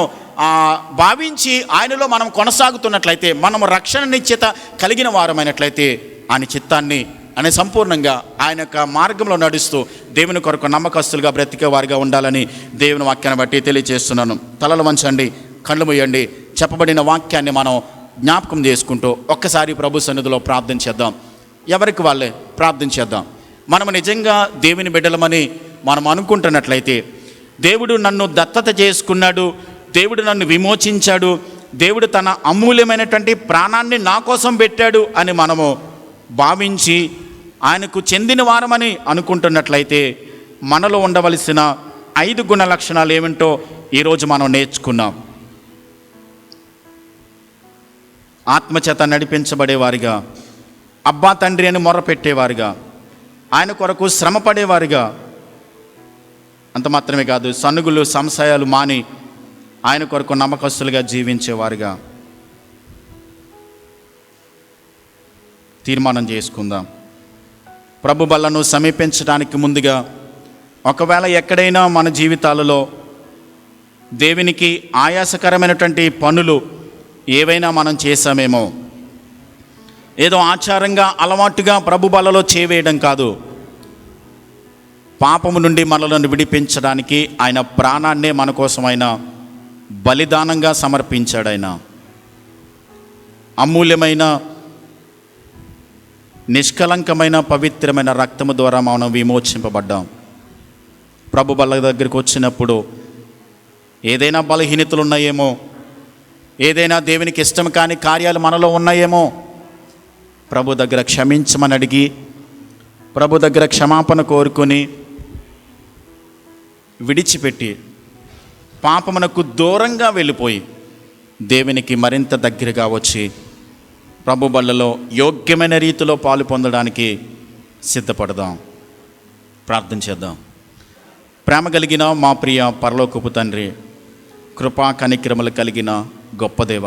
భావించి ఆయనలో మనం కొనసాగుతున్నట్లయితే, మనము రక్షణ నిశ్చిత కలిగిన వారమైనట్లయితే, ఆయన చిత్తాన్ని ఆయన సంపూర్ణంగా ఆయన యొక్క మార్గంలో నడుస్తూ దేవుని కొరకు నమ్మకస్తులుగా బ్రతికే వారిగా ఉండాలని దేవుని వాక్యాన్ని బట్టి తెలియజేస్తున్నాను. తలలు వంచండి, కళ్ళు మూయండి. చెప్పబడిన వాక్యాన్ని మనం జ్ఞాపకం చేసుకుంటూ ఒక్కసారి ప్రభు సన్నిధిలో ప్రార్థన చేద్దాం. ఎవరికి వాళ్ళే ప్రార్థన చేద్దాం. మనము నిజంగా దేవుని బిడ్డలమని మనం అనుకుంటున్నట్లయితే, దేవుడు నన్ను దత్తత చేసుకున్నాడు, దేవుడు నన్ను విమోచించాడు, దేవుడు తన అమూల్యమైనటువంటి ప్రాణాన్ని నా కోసం పెట్టాడు అని మనము భావించి ఆయనకు చెందిన వారమని అనుకుంటున్నట్లయితే, మనలో ఉండవలసిన 5 గుణ లక్షణాలు ఏమిటో ఈరోజు మనం నేర్చుకున్నాం. ఆత్మచేత నడిపించబడేవారిగా, అబ్బా తండ్రి అని మొర్రపెట్టేవారుగా, ఆయన కొరకు శ్రమ పడేవారుగా, అంత మాత్రమే కాదు సనుగులు సంశయాలు మాని ఆయన కొరకు నమ్మకస్తులుగా జీవించేవారుగా తీర్మానం చేసుకుందాం. ప్రభు బలను సమీపించడానికి ముందుగా ఒకవేళ ఎక్కడైనా మన జీవితాలలో దేవునికి ఆయాసకరమైనటువంటి పనులు ఏవైనా మనం చేశామేమో, ఏదో ఆచారంగా అలవాటుగా ప్రభు బలలో చేవేయడం కాదు, పాపము నుండి మనలను విడిపించడానికి ఆయన ప్రాణాన్నే మన కోసం ఆయన బలిదానంగా సమర్పించాడు. ఆయన అమూల్యమైన నిష్కలంకమైన పవిత్రమైన రక్తము ద్వారా మనం విమోచింపబడ్డాం. ప్రభు బల దగ్గరికి వచ్చినప్పుడు ఏదైనా బలహీనతలు ఉన్నాయేమో, ఏదైనా దేవునికి ఇష్టం కాని కార్యాలు మనలో ఉన్నాయేమో, ప్రభు దగ్గర క్షమించమని అడిగి, ప్రభు దగ్గర క్షమాపణ కోరుకొని విడిచిపెట్టి పాపమునకు దూరంగా వెళ్ళిపోయి దేవునికి మరింత దగ్గరగా వచ్చి ప్రభు బల్లలో యోగ్యమైన రీతిలో పాలు పొందడానికి సిద్ధపడదాం. ప్రార్థన చేద్దాం. ప్రేమ కలిగిన మా ప్రియ పరలోకపు తండ్రి, కృపా కనిక్రమలు కలిగిన గొప్ప దేవ,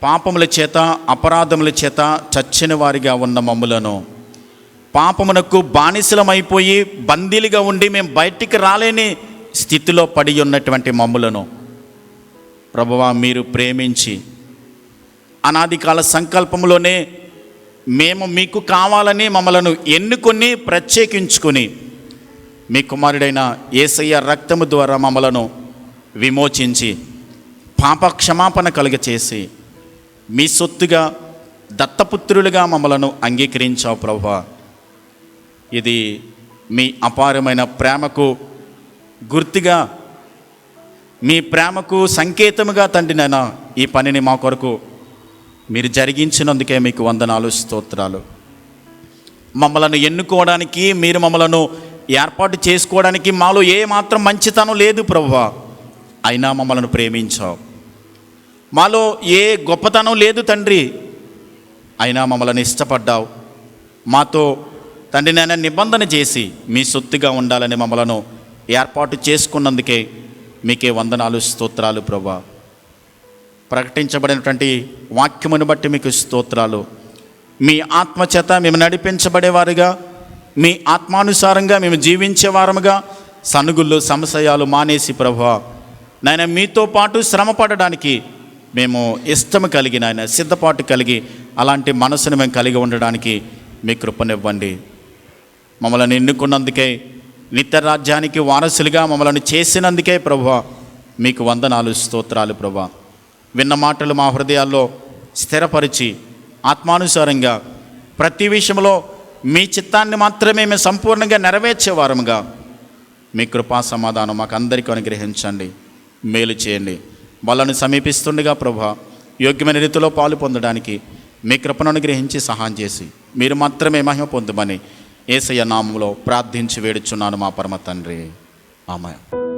పాపముల చేత అపరాధముల చేత చచ్చిన వారిగా ఉన్న మమ్ములను, పాపమునకు బానిసలమైపోయి బందీలుగా ఉండి మేము బయటికి రాలేని స్థితిలో పడి ఉన్నటువంటి మమ్ములను ప్రభువా మీరు ప్రేమించి అనాది కాల సంకల్పంలోనే మేము మీకు కావాలని మమ్మలను ఎన్నుకొని ప్రత్యేకించుకొని మీ కుమారుడైన యేసయ్య రక్తము ద్వారా మమ్మలను విమోచించి పాప క్షమాపణ కలుగచేసి మీ సొత్తుగా దత్తపుత్రులుగా మమ్మలను అంగీకరించావు ప్రభువా. ఇది మీ అపారమైన ప్రేమకు గుర్తుగా, మీ ప్రేమకు సంకేతముగా తండ్రి నాయన ఈ పనిని మా కొరకు మీరు జరిగించినందుకే మీకు వందనాలు, స్తోత్రాలు. మమ్మలను ఎన్నుకోవడానికి, మీరు మమ్మలను ఏర్పాటు చేసుకోవడానికి మాలో ఏ మాత్రం మంచితనం లేదు ప్రభువా, అయినా మమ్మలను ప్రేమించావు. మాలో ఏ గొప్పతనం లేదు తండ్రి, అయినా మమ్మల్ని ఇష్టపడ్డావు. మాతో తండ్రి నాయన నిబంధన చేసి మీ సొత్తుగా ఉండాలని మమ్మలను ఏర్పాటు చేసుకున్నందుకే మీకే వందనాలు, స్తోత్రాలు ప్రభువా. ప్రకటించబడినటువంటి వాక్యమును బట్టి మీకు స్తోత్రాలు. మీ ఆత్మచేత మేము నడిపించబడేవారుగా, మీ ఆత్మానుసారంగా మేము జీవించేవారముగా సనుగుళ్ళు సంశయాలు మానేసి ప్రభువా నాయన మీతో పాటు శ్రమ పడడానికి మేము ఇష్టము కలిగి నాయన సిద్ధపాటు కలిగి అలాంటి మనసును మేము కలిగి ఉండడానికి మీ కృపనివ్వండి. మమ్మల్ని ఎన్నుకున్నందుకే, నిత్య రాజ్యానికి వారసులుగా మమ్మల్ని చేసినందుకే ప్రభువా మీకు వందనాలు, స్తోత్రాలు ప్రభువా. విన్న మాటలు మా హృదయాల్లో స్థిరపరిచి ఆత్మానుసారంగా ప్రతి విషయంలో మీ చిత్తాన్ని మాత్రమే మేము సంపూర్ణంగా నెరవేర్చేవారముగా మీ కృపా సమాధానం మాకు అందరికీ అనుగ్రహించండి, మేలు చేయండి. వాళ్ళను సమీపిస్తుండగా ప్రభువా యోగ్యమైన రీతిలో పాలు పొందడానికి మీ కృపను అనుగ్రహించి సహాయం చేసి మీరు మాత్రమే మహిమ పొందమని యేసయ్య నామములో ప్రార్థించి వేడుచున్నాను మా పరమ తండ్రి. ఆమేన్.